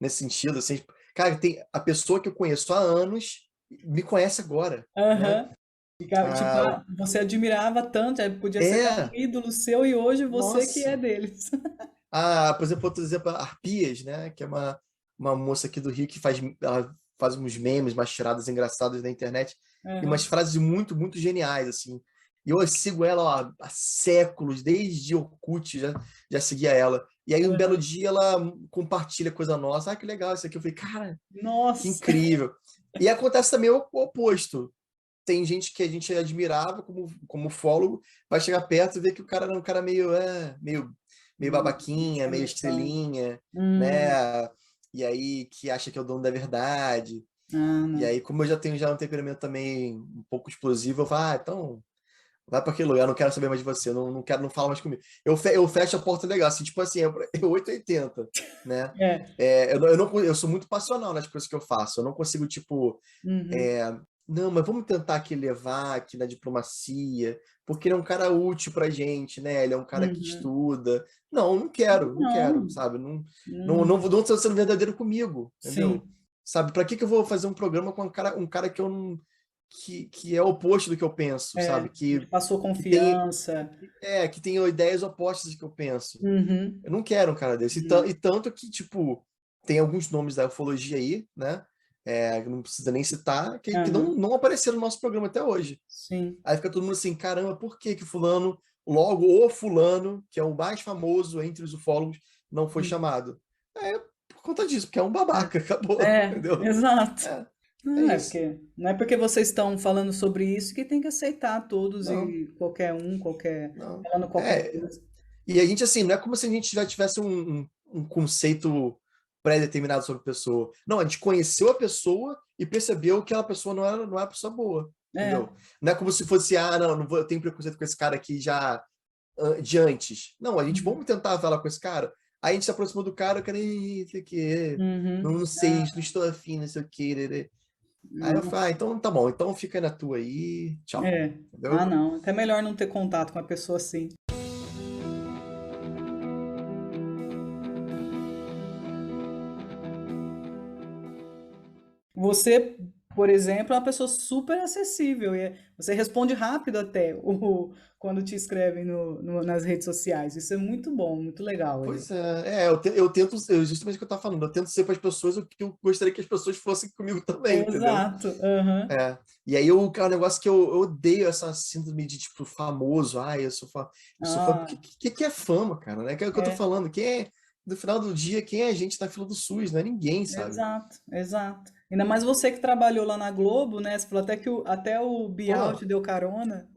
nesse sentido, assim. Tipo, cara, tem a pessoa que eu conheço há anos me conhece agora, né? aham. Tipo, Ah, você admirava tanto, aí podia ser até um é, ídolo seu e hoje você que é nossa. deles. Por exemplo, outro exemplo, a Arpias, né? Que é uma moça aqui do Rio que ela faz uns memes, umas tiradas engraçadas na internet e umas Aham, frases muito, muito geniais, assim. E eu sigo ela ó, há séculos, desde Orkut já seguia ela. E aí, um belo aham. dia, ela compartilha coisa nossa. Ah, que legal isso aqui. Eu falei, cara, que Nossa! incrível. E acontece também o oposto. Tem gente que a gente admirava como fólogo, vai chegar perto e ver que o cara era um cara meio babaquinha, Sem meio noção. estrelinha, Hum, né? E aí que acha que é o dono da verdade. ah, E não. aí, como eu já tenho um temperamento também um pouco explosivo, eu falo, então vai para aquele lugar, eu não quero saber mais de você, não quero, não fala mais comigo. Eu fecho a porta legal, assim, tipo assim, eu 880, né? É. Eu sou muito passional nas coisas que eu faço, eu não consigo, tipo, Uhum, é, não, mas vamos tentar aqui levar aqui na diplomacia, porque ele é um cara útil pra gente, né? Ele é um cara que uhum. estuda. Não quero, Não. sabe? Hum, Não estou sendo verdadeiro comigo, entendeu? sim. Sabe? Pra que que eu vou fazer um programa com um cara que eu não. que é o oposto do que eu penso, sabe? Que passou Que tem, confiança. que tem ideias opostas do que eu penso. Uhum, Eu não quero um cara desse. não, E tanto que, tipo, tem alguns nomes da ufologia aí, né? Não precisa nem citar, que aham, não apareceram no nosso programa até hoje. sim. Aí fica todo mundo assim, caramba, por que que fulano, logo o fulano, que é o mais famoso entre os ufólogos, não foi Hum. chamado? Por conta disso, porque é um babaca, acabou, entendeu? Exato. É, é Não isso. não é porque vocês estão falando sobre isso que tem que aceitar todos Não, e qualquer um, não. falando qualquer coisa. E a gente, assim, não é como se a gente já tivesse um conceito pré-determinado sobre a pessoa. Não, a gente conheceu a pessoa e percebeu que aquela pessoa não era uma pessoa boa, É, entendeu? Não é como se fosse, não vou, eu tenho preconceito com esse cara aqui já de antes. Não, a gente vamos tentar falar com esse cara. Aí a gente se aproximou do cara, o cara, "Ih, sei o quê, uhum, não sei, não estou afim, não sei o quê. Lelê." Aí eu falei, então tá bom, então fica na tua aí, tchau. é. Ah, Entendeu? não. Até melhor não ter contato com a pessoa assim. Você, por exemplo, é uma pessoa super acessível. Você responde rápido até quando te escrevem nas redes sociais. Isso é muito bom, muito legal. Pois eu tento, justamente o que eu tava falando, eu tento ser para as pessoas o que eu gostaria que as pessoas fossem comigo também, entendeu? Exato. Aham. É. E aí cara, o negócio que eu odeio essa síndrome de tipo famoso, eu sou fã, Ah, que é fama, cara, né? Que é o que eu tô é. falando, no final do dia, quem é a gente na fila do SUS, não é ninguém, sabe? Exato, exato. Ainda mais você que trabalhou lá na Globo, né? Você falou até que até o Bial Pô, te deu carona.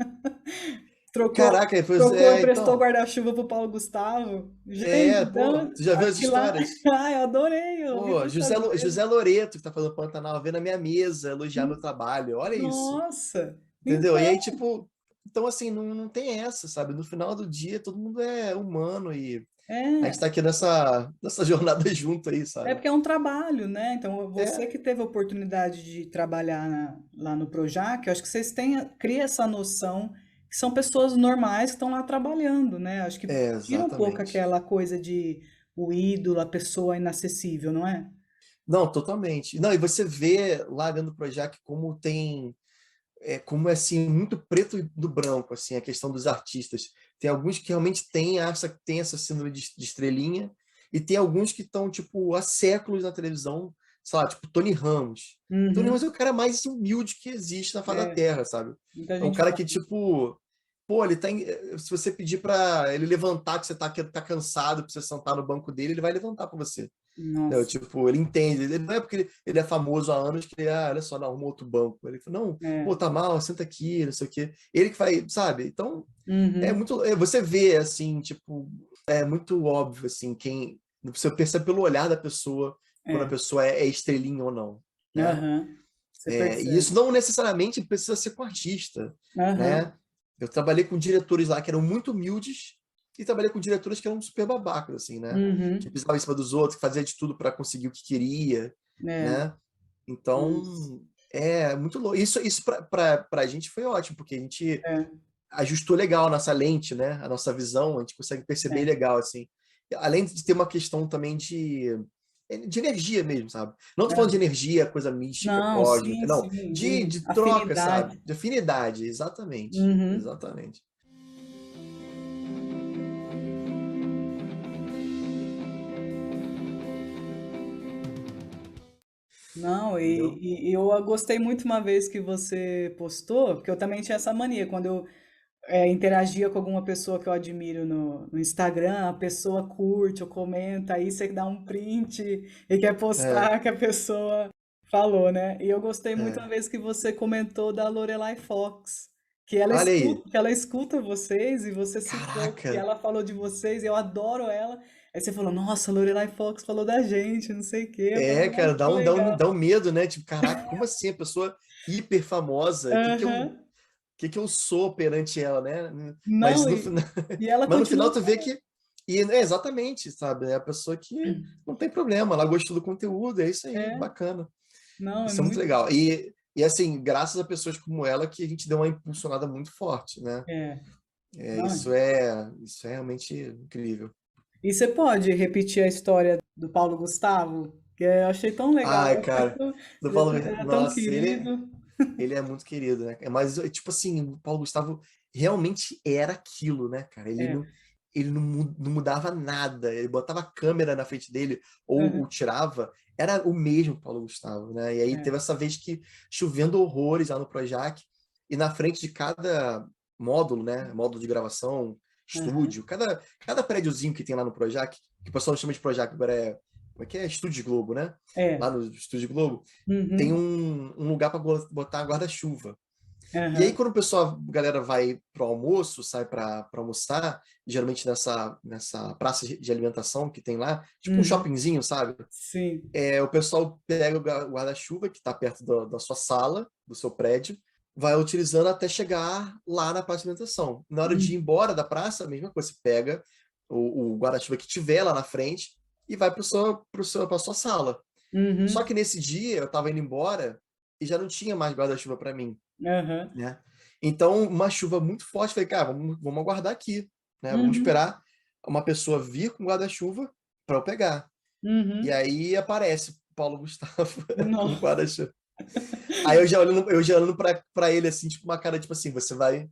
Trocou, caraca, pois trocou, emprestou o então, guarda-chuva pro Paulo Gustavo. Gente, pô, então, tu já viu as aquilo lá. histórias? Ai, eu adorei, eu ouvi Pô, tantas José vezes. Loreto, que tá fazendo Pantanal, veio na minha mesa elogiar meu trabalho, olha isso. Nossa! Entendeu? E Então, aí, tipo, então assim, não tem essa, sabe? No final do dia, todo mundo é humano e a gente é. tá aqui nessa jornada junto aí, É sabe? porque é um trabalho, né? Então, você É, que teve a oportunidade de trabalhar lá no Projac, eu acho que vocês cria essa noção que são pessoas normais que estão lá trabalhando, né? Acho que tira um pouco exatamente. aquela coisa de o ídolo, a pessoa inacessível, não é? Não, totalmente. Não, e você vê lá dentro do Projac como como é assim, muito preto e do branco, assim, a questão dos artistas. Tem alguns que realmente têm essa síndrome de estrelinha, e tem alguns que estão, tipo, há séculos na televisão, sei lá, tipo Tony Ramos. Tony Ramos Uhum. é o cara mais humilde que existe na face da É, Terra, sabe? muita É um gente cara fala. que, tipo, pô, se você pedir para ele levantar, que você tá cansado, pra você sentar no banco dele, ele vai levantar para você. Não, Nossa, tipo, ele entende. Ele não é porque ele é famoso há anos que ele, olha só, não, arruma outro banco. Ele fala, não, pô, é. tá mal, senta aqui, não sei o quê. Ele que vai, sabe? Então, Uhum. você vê, assim, tipo, é muito óbvio, assim, você percebe pelo olhar da pessoa quando a É. pessoa é estrelinha ou não, né? Aham. Você E isso percebe. não necessariamente precisa ser com artista, Aham. né? Eu trabalhei com diretores lá que eram muito humildes e trabalhei com diretores que eram super babacas, assim, né? Que Uhum. pisavam em cima dos outros, que fazia de tudo para conseguir o que queria, É. né? Nossa. Então, é muito louco. Isso para a gente foi ótimo, porque a gente É. ajustou legal a nossa lente, né? A nossa visão, a gente consegue perceber É. legal, assim. Além de ter uma questão também de energia mesmo, sabe? Não tô falando de energia, coisa mística, Não, cósmica, sim, não. sim, De de troca, sabe? afinidade. De afinidade, exatamente. Uhum. Exatamente. Não, Entendeu? e eu gostei muito uma vez que você postou, porque eu também tinha essa mania, quando eu interagia com alguma pessoa que eu admiro no Instagram, a pessoa curte ou comenta, aí você dá um print e quer É, postar que a pessoa falou, né? E eu gostei muito uma é. vez que você comentou da Lorelai Fox, Olha aí. que ela escuta vocês e você citou que Caraca. ela falou de vocês, e eu adoro ela. Aí você falou, nossa, a Lorelai Fox falou da gente, não sei o quê. Eu falei, Cara, nossa, que legal. dá um medo, né? Tipo, caraca, como assim? A pessoa hiper famosa, Aham. que eu sou perante ela, né? Mas Não, no final, e ela mas no final continua tu vê falando. que é exatamente, sabe? É a pessoa que não tem problema, ela gostou do conteúdo, é isso aí, É, bacana. não, é Isso é muito muito. legal. E assim, graças a pessoas como ela que a gente deu uma impulsionada muito forte, né? É, não. Isso é realmente incrível. E você pode repetir a história do Paulo Gustavo? Que eu achei tão legal, Ai, cara, do Paulo, ele é tão nossa, querido. Ele é muito querido, né? Mas, tipo assim, o Paulo Gustavo realmente era aquilo, né, cara? É. Ele não mudava nada. Ele botava a câmera na frente dele ou Aham. tirava, era o mesmo Paulo Gustavo, né? E aí É. teve essa vez que chovendo horrores lá no Projac, e na frente de cada módulo, né? Módulo de gravação, Aham. estúdio, cada prédiozinho que tem lá no Projac, que o pessoal chama de Projac, agora é. Como é que é? Estúdio Globo, né? É. Lá no Estúdio Globo tem Uhum. um lugar para botar guarda-chuva. E aí, Aham. quando o pessoal, a galera vai pro almoço, sai para almoçar, geralmente nessa praça de alimentação que tem lá, tipo um Uhum. shoppingzinho, sabe? Sim. O pessoal pega o guarda-chuva que está perto da sua sala, do seu prédio, vai utilizando até chegar lá na praça de alimentação. Na hora de ir Uhum. embora da praça, a mesma coisa, você pega o guarda-chuva que tiver lá na frente e vai para sua sala. Só Uhum. que nesse dia eu estava indo embora e já não tinha mais guarda-chuva para mim, Aham. né? Então, uma chuva muito forte, falei, cara, vamos aguardar aqui, né? Vamos Uhum. esperar uma pessoa vir com guarda-chuva para eu pegar. E Uhum. aí aparece o Paulo Gustavo com Nossa. guarda-chuva. Aí eu já olhando pra ele assim, tipo, uma cara, tipo assim, você vai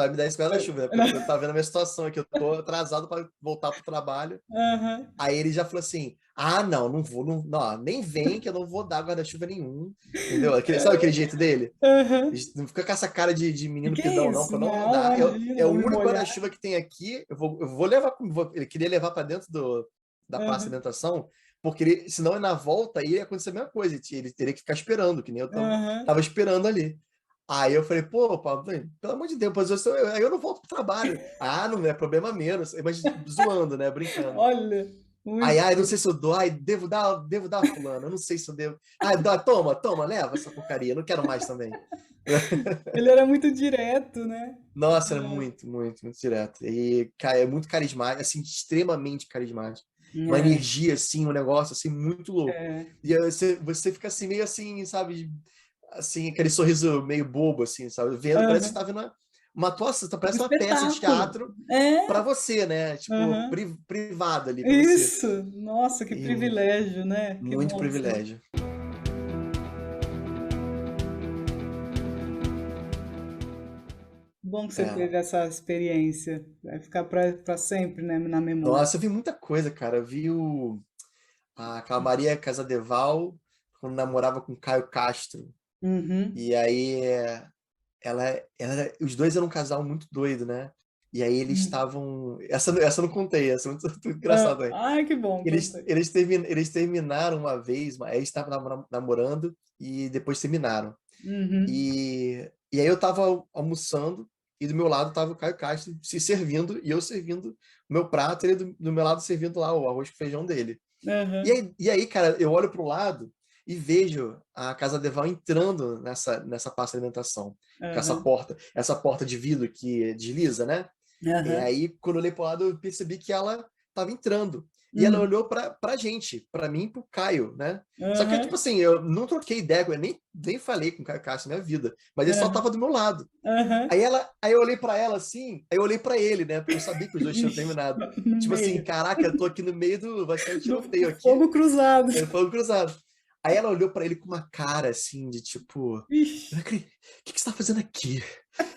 me dar esse guarda-chuva, né? Porque eu tava vendo a minha situação aqui, eu tô atrasado para voltar pro trabalho. Aham. Aí ele já falou assim: ah, não vou, não, nem vem que eu não vou dar guarda-chuva nenhum. Entendeu? Sabe aquele jeito dele? Aham. Não fica com essa cara de menino Que é pidão, não. isso? Falou, não, não Não, dá. imagina, É o vou me único molhar. guarda-chuva que tem aqui. Eu vou levar. Ele queria levar para dentro da praça de Aham. alimentação, porque senão na volta ia acontecer a mesma coisa. Ele teria que ficar esperando, que nem eu Aham. tava esperando ali. Aí eu falei, pô, Paulo, pelo amor de Deus, aí eu não volto pro trabalho. Ah, não é problema menos. Mas zoando, né? Brincando. Olha, Aí, muito. ai, não sei se eu dou, ai, devo dar a fulano, eu não sei se eu devo. Ai, toma, leva essa porcaria, não quero mais também. Ele era muito direto, né? Nossa, era muito, muito, muito direto. E, cara, é muito carismático, assim, extremamente carismático. Uma É, energia, assim, um negócio, assim, muito louco. é. E aí você fica assim, meio assim, sabe? Assim, aquele sorriso meio bobo, assim, sabe? Vendo, parece que você Aham. tá vendo uma atuação, Um parece uma peça de espetáculo. teatro É. para você, né? Tipo, Aham. privado ali para você. Isso. Nossa, que E privilégio, né? Que muito bom que você... privilégio. Bom que você É. teve essa experiência. Vai ficar para sempre, né, na memória. Nossa, eu vi muita coisa, cara. Eu vi aquela Maria Casadeval quando namorava com Caio Castro. Uhum. E aí os dois eram um casal muito doido, né? E aí eles Uhum. estavam. Essa eu não contei, essa é muito, muito engraçada aí. Ai, que bom, contei. Eles terminaram uma vez, aí eles estavam namorando e depois terminaram. Uhum. E aí eu tava almoçando e do meu lado tava o Caio Castro se servindo e eu servindo o meu prato, ele do meu lado servindo lá o arroz com feijão dele. E Aham. aí, e aí, cara, eu olho para o lado e vejo a Casa Deval entrando nessa pasta de alimentação, com Aham. essa porta de vidro que desliza, né? E Aham. aí, quando eu olhei para o lado, eu percebi que ela estava entrando. E ela Uhum. olhou pra gente, pra mim e pro Caio, né? Só que, tipo Aham. assim, eu não troquei ideia, eu nem falei com o Caio Castro na minha vida, mas ele só Aham. tava do meu lado. Aham. Aí eu olhei pra ela assim, aí eu olhei pra ele, né? Porque eu sabia que os dois tinham Ixi, terminado. no Tipo assim, meio caraca, eu tô aqui no meio vai sair o do tiroteio aqui. fogo cruzado. Ele falou cruzado. Aí ela olhou pra ele com uma cara assim, de tipo, Ixi. eu não acredito, o que você tá fazendo aqui?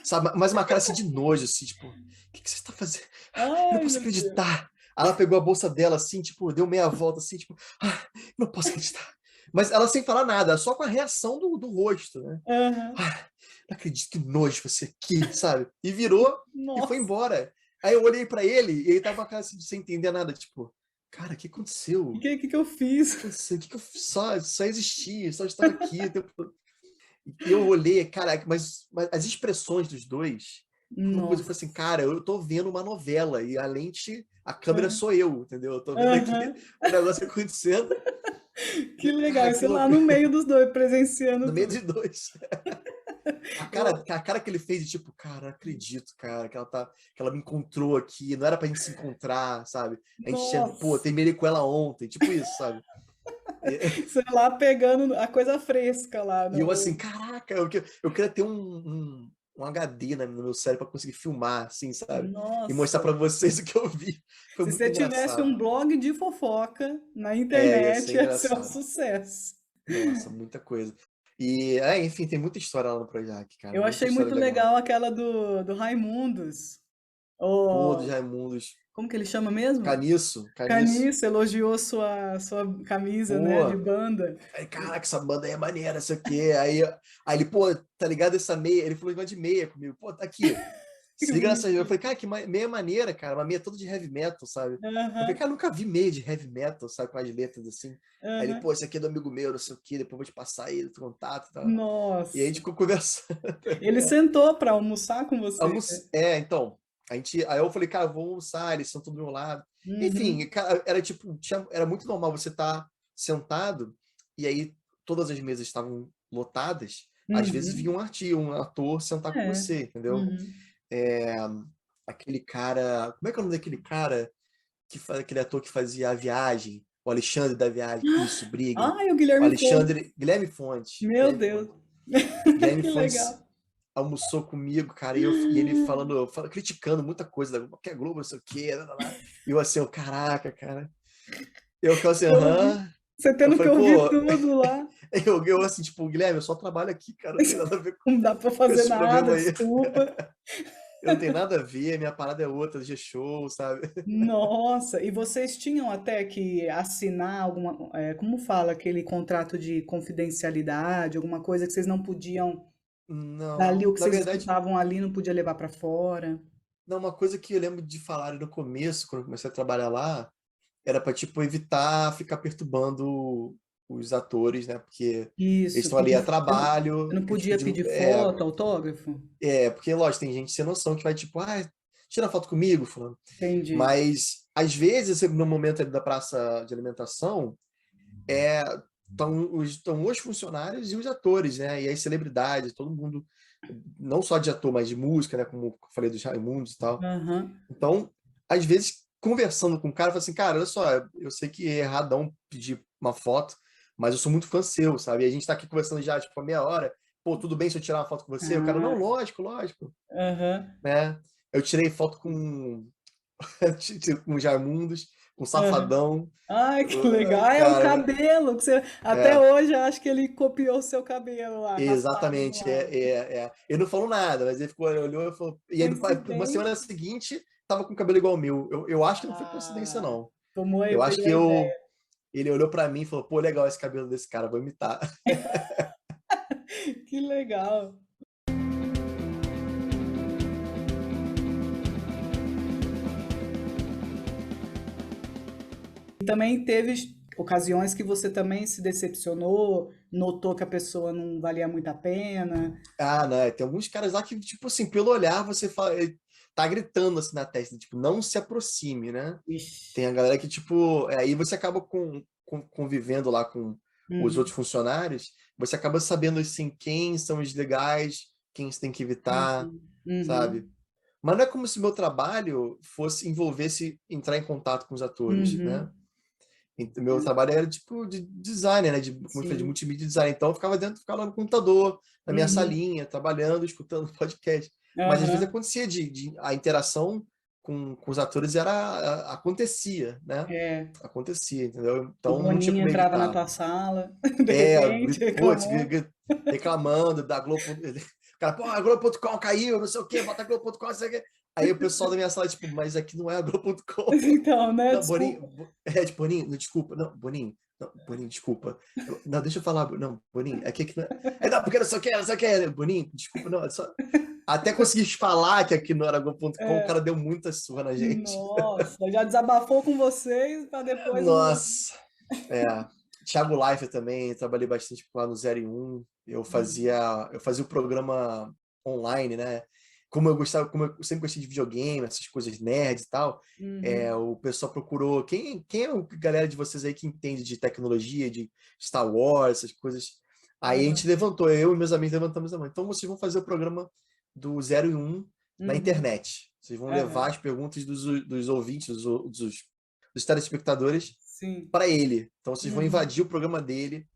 Sabe? Mas uma cara assim de nojo, assim, tipo, o que você tá fazendo? Eu não Ai, posso meu Deus. acreditar. Aí ela pegou a bolsa dela assim, tipo, deu meia volta assim, tipo, eu não posso acreditar. Mas ela sem falar nada, só com a reação do rosto, né? Aham. Ah, não acredito, que nojo você aqui, sabe? E virou e foi Nossa. embora. Aí eu olhei pra ele e ele tava com a cara assim, sem entender nada, tipo, cara, o que O aconteceu? que eu fiz? Aconteceu? O que eu só existia, só estava aqui. E eu olhei, cara, mas as expressões dos dois foi uma coisa que eu falei Nossa. assim, cara, eu tô vendo uma novela e a câmera Aham. sou eu, entendeu? Eu tô vendo aqui Aham. o negócio acontecendo. Que legal. Cara, E que sei lá, loucura. no meio dos dois, presenciando No meio tudo. de dois. Eu... A cara que ele fez de tipo, cara, não acredito, cara, que ela me encontrou aqui, não era pra gente se encontrar, sabe? A gente tinha, pô, Nossa. terminei com ela ontem, tipo isso, sabe? E, Sei lá, pegando a coisa fresca lá. e eu assim, caraca, eu queria ter um HD no meu cérebro pra conseguir filmar, assim, sabe? E mostrar Nossa. pra vocês o que eu vi. Foi Se muito você tivesse engraçado. um blog de fofoca na Ia ser internet, ia ser um engraçado. sucesso. Nossa, muita coisa. Enfim, tem muita história lá no Projac, cara, Eu muita achei história muito legal. legal aquela do Raimundos. Pô, dos O, Raimundos, como que ele chama mesmo? Caniço. Caniço elogiou sua camisa, né, de Pô, banda. aí, caraca, essa banda aí é maneira, isso aqui. Aí ele, pô, tá ligado essa meia? Ele falou de meia comigo. Pô, tá aqui. Que Se liga nessa. Eu bonitinho. falei, cara, que meia maneira, cara. Uma meia toda de heavy metal, sabe? Eu falei, Aham, cara, nunca vi meia de heavy metal, sabe? Com as letras assim. Aí ele, aham. pô, esse aqui é do amigo meu, não sei o quê. Depois eu vou te passar aí, o contato e tal. E aí a gente Nossa. ficou conversando. Ele sentou para almoçar com você, né? Então. Aí eu falei, cara, vou almoçar, eles são tudo do meu lado. Uhum, Enfim, cara, era tipo, era muito normal você estar sentado e aí todas as mesas estavam lotadas. Às vezes vinha uhum. um ator sentar com É. você, entendeu? Uhum. É, aquele cara. Como é que é o nome daquele cara aquele ator que fazia A Viagem? O Alexandre da Viagem. Isso, Brigman. Ai, o O Guilherme Fontes. Alexandre. Guilherme Fontes. Meu Guilherme Deus. Fontes. Guilherme Que Fontes legal. almoçou comigo, cara, e ele criticando muita coisa, que é Globo, não sei o quê, lá, lá, lá. E eu assim, caraca, cara. Eu ficava assim, Ouvi. aham. Você Eu tendo que falei, ouvir pô, tudo lá. eu assim, tipo, Guilherme, eu só trabalho aqui, cara, não tem nada a ver Não dá para com fazer esse nada, programa aí. desculpa. Eu não tenho nada a ver, minha parada é outra, de show, sabe? Nossa, e vocês tinham até que assinar alguma, como fala, aquele contrato de confidencialidade, alguma coisa que vocês não podiam, dali o Não, que na vocês verdade, escutavam ali não podia levar para fora. não, uma coisa que eu lembro de falar no começo, quando eu comecei a trabalhar lá, era para tipo evitar ficar perturbando os atores, né? Porque eles Isso, estão que ali a você trabalho, não e, tipo, podia pedir foto, autógrafo. porque lógico, tem gente sem noção que vai tipo, tira foto comigo, fulano. Entendi. Mas às vezes, no momento ali da praça de alimentação, é estão os funcionários e os atores, né? E as celebridades, todo mundo, não só de ator, mas de música, né? Como eu falei dos Raimundos e tal. Aham. Então, às vezes, conversando com o cara, eu falo assim, cara, olha só, eu sei que é erradão pedir uma foto, mas eu sou muito fã seu, sabe? E a gente tá aqui conversando já, tipo, há meia hora. Pô, tudo bem se eu tirar uma foto com você? O cara, não, Ah, lógico, lógico, aham. né? Eu tirei foto com, com Jarmundos, com Aham. Safadão. Ai, que legal. Ah, é o Cara, cabelo que você. Até é, hoje eu acho que ele copiou o seu cabelo lá, raspado do exatamente. lado. Ele não falou nada, mas ele ficou, ele olhou e falou. E aí, uma semana Coincidência. seguinte, tava com o cabelo igual ao meu. Eu acho que não foi coincidência, Ah, não. tomou aí, Eu acho pegou que a ideia. ele olhou pra mim e falou: pô, legal esse cabelo desse cara, vou imitar. Que legal. E também teve ocasiões que você também se decepcionou, notou que a pessoa não valia muito a pena. Né? Tem alguns caras lá que, tipo assim, pelo olhar, você fala, ele tá gritando assim na testa, tipo, não se aproxime, né? Ixi. Tem a galera que, tipo, aí você acaba convivendo lá com os Uhum, outros funcionários, você acaba sabendo, assim, quem são os legais, quem você tem que evitar, uhum, sabe? uhum, Mas não é como se meu trabalho envolvesse entrar em contato com os atores, né? uhum. Meu trabalho era tipo de designer, né? Como eu falei, de Sim. multimídia design. Então eu ficava lá no computador, na minha Uhum, salinha, trabalhando, escutando podcast. Mas às vezes aham. acontecia a interação com os atores acontecia, né? É. Acontecia, entendeu? O Então não tinha Boninho como entrava na evitar. tua sala, de repente, Putz, reclamando. reclamando da Globo. O cara, pô, a Globo.com caiu, não sei o quê, bota a Globo.com, não sei o quê. Aí o pessoal da minha sala, tipo, mas aqui não é a Globo.com. Então, né? Não, Desculpa. tipo, Boninho, não, desculpa, não, Boninho, não, Boninho, desculpa. Não, deixa eu falar, não, Boninho, aqui não é. Não, porque não sei o que, não sei o que, Boninho, desculpa, não, até conseguir falar que aqui não era Go.com, o É. cara deu muita surra na gente. Nossa, já desabafou com vocês para depois não. Nossa, é. Thiago Leifert também, trabalhei bastante lá no 01. Uhum, Eu fazia o programa online, né? Como eu sempre gostei de videogame, essas coisas nerds e tal, uhum, o pessoal procurou quem é a galera de vocês aí que entende de tecnologia, de Star Wars, essas coisas. Aí a gente aham, levantou, eu e meus amigos levantamos a mão. Então vocês vão fazer o programa do 01 na uhum, internet. Vocês vão levar aham. as perguntas dos ouvintes, dos telespectadores Sim. para ele. Então vocês vão Uhum, invadir o programa dele.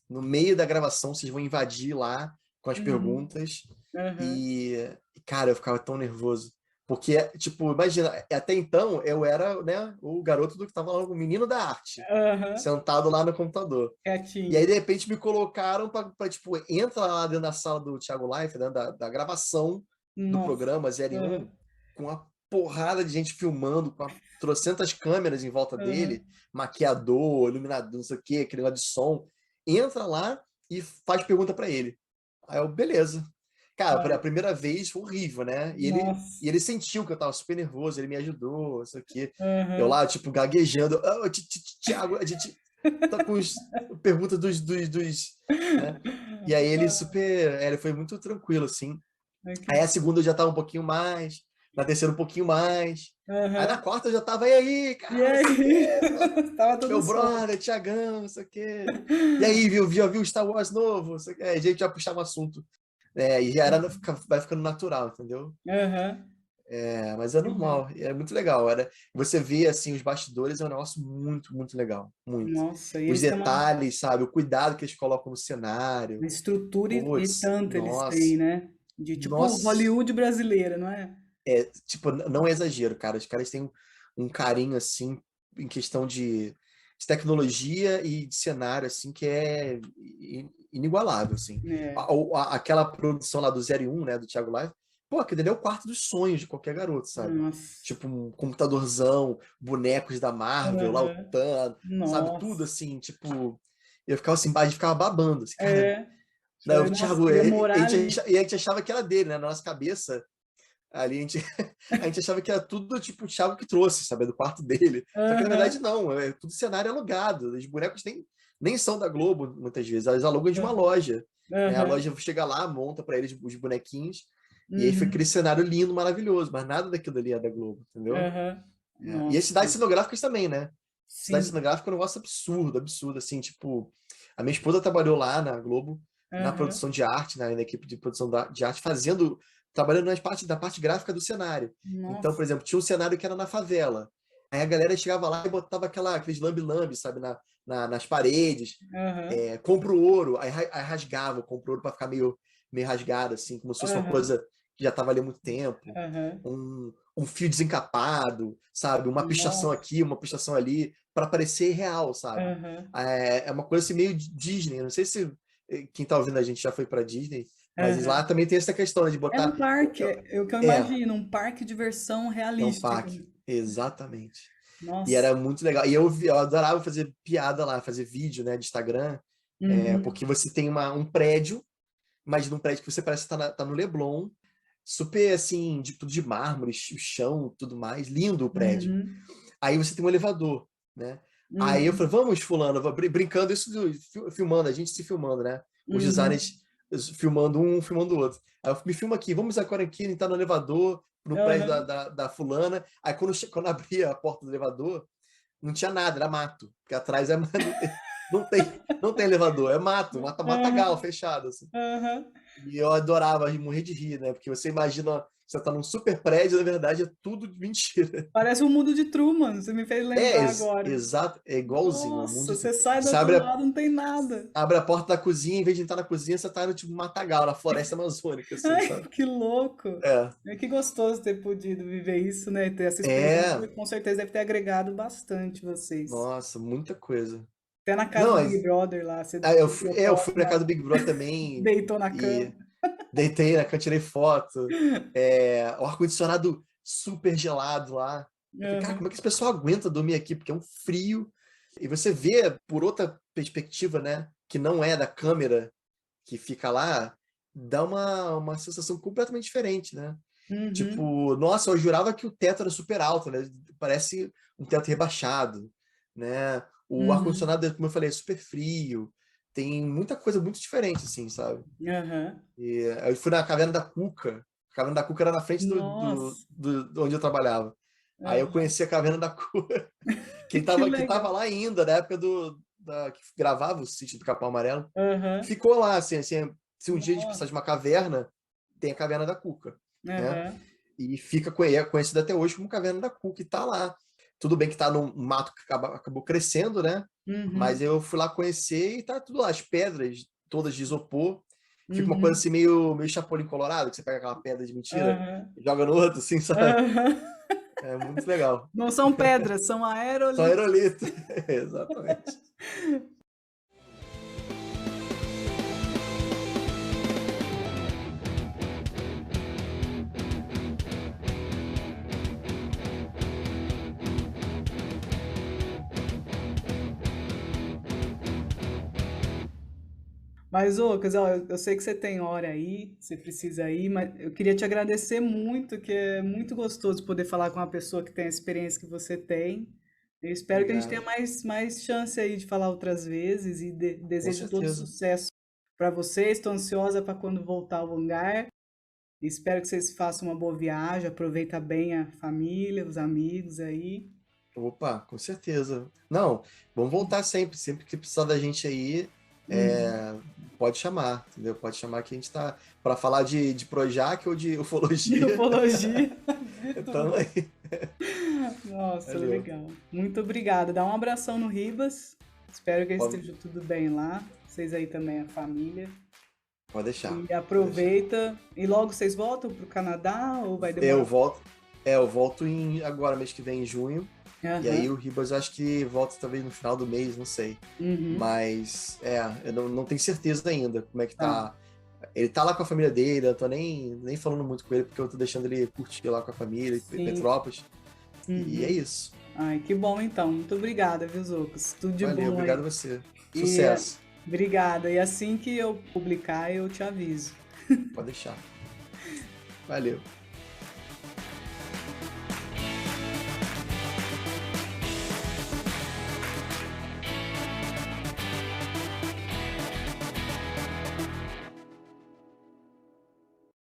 No meio da gravação, vocês vão invadir lá com as uhum, perguntas. aham. E, cara, eu ficava tão nervoso. Porque, tipo, imagina, até então eu era, né, o garoto do que tava lá, o menino da arte, Aham. sentado lá no computador. E aí, Quietinho. de repente, me colocaram para tipo, entra lá dentro da sala do Thiago Life, dentro da gravação do Nossa. programa 01, Aham. com uma porrada de gente filmando, com trocentas câmeras em volta dele, Aham. maquiador, iluminador, não sei o quê, aquele lá de som. Entra lá e faz pergunta para ele. Aí eu, beleza. Cara, a Olha. primeira vez foi horrível, né? Nossa. E ele sentiu que eu tava super nervoso, ele me ajudou, isso aqui. Eu Aham. lá, tipo, gaguejando. "Ah, Thiago, a gente tá com as perguntas dos, né? E aí ele super, ele foi muito tranquilo, assim. Ai, que Aí a bom. segunda eu já tava um pouquinho mais, na terceira um pouquinho mais. Aí na Aham. quarta eu já tava, e aí, E cara, não sei o aí? quê, Tava tudo meu solto. brother, Thiagão, não sei o quê. E aí, já viu Star Wars novo? Não sei o quê. Aí a gente já puxava assunto. E já era, vai ficando natural, entendeu? Aham. Mas é Que bom. normal, é muito legal. Você vê assim os bastidores é um negócio muito, muito legal, muito. Nossa, e Os eles têm detalhes, sabe, o cuidado que eles colocam no cenário. uma estrutura e Putz, tanto eles têm, nossa, né? De tipo nossa, Hollywood brasileira, não é? tipo, não é exagero, cara. Os caras têm um carinho assim em questão de tecnologia e de cenário assim que é inigualável, assim. É. Aquela produção lá do 01, né, do Thiago Live, pô, aquele ali é o quarto dos sonhos de qualquer garoto, sabe? Nossa. Tipo um computadorzão, bonecos da Marvel, lá o Aham. Thanos, sabe? Tudo Nossa. assim, tipo, eu ficava assim, a gente ficava babando, assim, cara. É. Né, Falei, o nossa, Thiago, queria morar ali. e a gente achava que era dele, né? Na nossa cabeça, ali a gente achava que era tudo tipo o Thiago que trouxe, sabe? Do quarto dele. Só que na verdade Aham. não, é tudo cenário alugado. Os bonecos nem são da Globo, muitas vezes. Eles alugam de uma loja. Né? A Aham. loja chega lá, monta para eles os bonequinhos. E aí foi aquele Uhum. cenário lindo, maravilhoso. Mas nada daquilo ali é da Globo, entendeu? Aham. E as cidades Nossa. cenográficas também, né? Cidade Sim. cenográfica é um negócio absurdo, absurdo, assim, tipo... A minha esposa trabalhou lá na Globo, na Aham. produção de arte, na equipe de produção de arte, trabalhando da parte gráfica do cenário. Então, por Nossa. exemplo, tinha um cenário que era na favela. Aí a galera chegava lá e botava aqueles lambe-lambe, sabe, nas paredes. Aham. Compra o ouro, aí rasgava, compra o ouro para ficar meio rasgado, assim, como se fosse uma Aham. coisa que já estava ali há muito tempo. Aham. Um fio desencapado, sabe? Uma pichação Nossa. aqui, uma pichação ali, para parecer real, sabe? Aham. É uma coisa assim meio Disney. Não sei se quem tá ouvindo a gente já foi para Disney, mas lá Aham. também tem essa questão, né, de É um botar. parque, é o que eu É, imagino, um parque de diversão é um realística. parque. Exatamente. E Nossa. era muito legal. E eu adorava fazer piada lá, fazer vídeo, né, de Instagram, Uhum. porque você tem um prédio, imagina um prédio que você parece que tá no Leblon, super assim, de tudo de mármore, o chão, tudo mais, lindo o prédio. Uhum. Aí você tem um elevador, né? Aí eu falei, Uhum. vamos, fulano, brincando isso, filmando, a gente se filmando, né? Os Uhum. designers filmando um, filmando o outro. Aí eu me filma aqui, vamos agora aqui, entrar no elevador, no prédio Aham. da fulana. Aí quando abria a porta do elevador, não tinha nada, era mato. Porque atrás não tem elevador, é mato, matagal, Aham. fechado, assim. Aham. E eu adorava morrer de rir, né? Porque você imagina, você tá num super prédio, na verdade é tudo de mentira. Parece um mundo de Truman, você me fez lembrar agora. Exato, é igualzinho. É um mundo Nossa, você sai do você outro lado, não tem nada. abre a porta da cozinha, em vez de entrar na cozinha, você tá no tipo matagal, na floresta amazônica, assim, Ai, sabe? que louco. É. É que gostoso ter podido viver isso, né? Ter essa É, experiência, com certeza deve ter agregado bastante vocês. nossa, muita coisa. Até na casa Não, do Big Brother lá, você eu trocou fui na casa do uma, Big Brother também deitou na cama. e deitei na cama, tirei foto. O ar-condicionado super gelado lá. Eu falei, cara, como é Aham. que esse pessoal aguenta dormir aqui? Porque é um frio. E você vê por outra perspectiva, né? Que não é da câmera que fica lá, dá uma sensação completamente diferente, né? Uhum. Tipo, nossa, eu jurava que o teto era super alto, né? Parece um teto rebaixado, né? O Uhum. ar-condicionado, como eu falei, é super frio. Tem muita coisa muito diferente, assim, sabe? Aham. E eu fui na Caverna da Cuca. A Caverna da Cuca era na frente Nossa. de onde eu trabalhava. Aí eu Aham. conheci a Caverna da Cuca. Que Que tava legal. lá ainda, na época que gravava o sítio do Capão Amarelo. Aham. Ficou lá, assim, se um dia a gente precisar Nossa. de uma caverna, tem a Caverna da Cuca, né? Aham. E é conhecida até hoje como Caverna da Cuca, e tá lá. Tudo bem que tá num mato que acabou crescendo, né? Mas Uhum. eu fui lá conhecer e tá tudo lá, as pedras todas de isopor. Fica uma coisa Uhum. assim meio Chapolin Colorado, que você pega aquela pedra de mentira Aham. e joga no outro, assim, sabe? Aham. É muito legal. Não são pedras, são Só aerolitos. aerolito. Exatamente. Mas, Lucas, ó, eu sei que você tem hora aí, você precisa ir, mas eu queria te agradecer muito, que é muito gostoso poder falar com uma pessoa que tem a experiência que você tem. Eu espero que a gente tenha Obrigado. mais chance aí de falar outras vezes e Com desejo todo certeza. sucesso para vocês. Estou ansiosa para quando voltar ao hangar. Espero que vocês façam uma boa viagem, aproveita bem a família, os amigos aí. Opa, com certeza. Não, vamos voltar sempre. Sempre que precisar da gente aí, Uhum. é, pode chamar, entendeu? Pode chamar que a gente tá para falar de Projac ou de De ufologia. ufologia, de Então tudo. aí. Nossa, Valeu. legal. Muito obrigada. Dá um abração no Ribas. Espero que Pode, esteja tudo bem lá. Vocês aí também, a família. pode deixar. E Pode deixar. aproveita. E logo vocês voltam para o Canadá ou vai Eu demorar? volto. Eu volto agora, mês que vem, em junho. E aí Aham. o Ribas eu acho que volta talvez no final do mês, não sei. Uhum. Mas eu não tenho certeza ainda como é que Tá. tá. Ele tá lá com a família dele, eu tô nem falando muito com ele, porque eu tô deixando ele curtir lá com a família, em Sim. Petrópolis. E é Uhum. isso. Ai, que bom então. Muito obrigada, viu, Zucos? Tudo de Valeu, bom obrigado aí. a você. E Sucesso. obrigada. E assim que eu publicar, eu te aviso. Pode deixar. Valeu.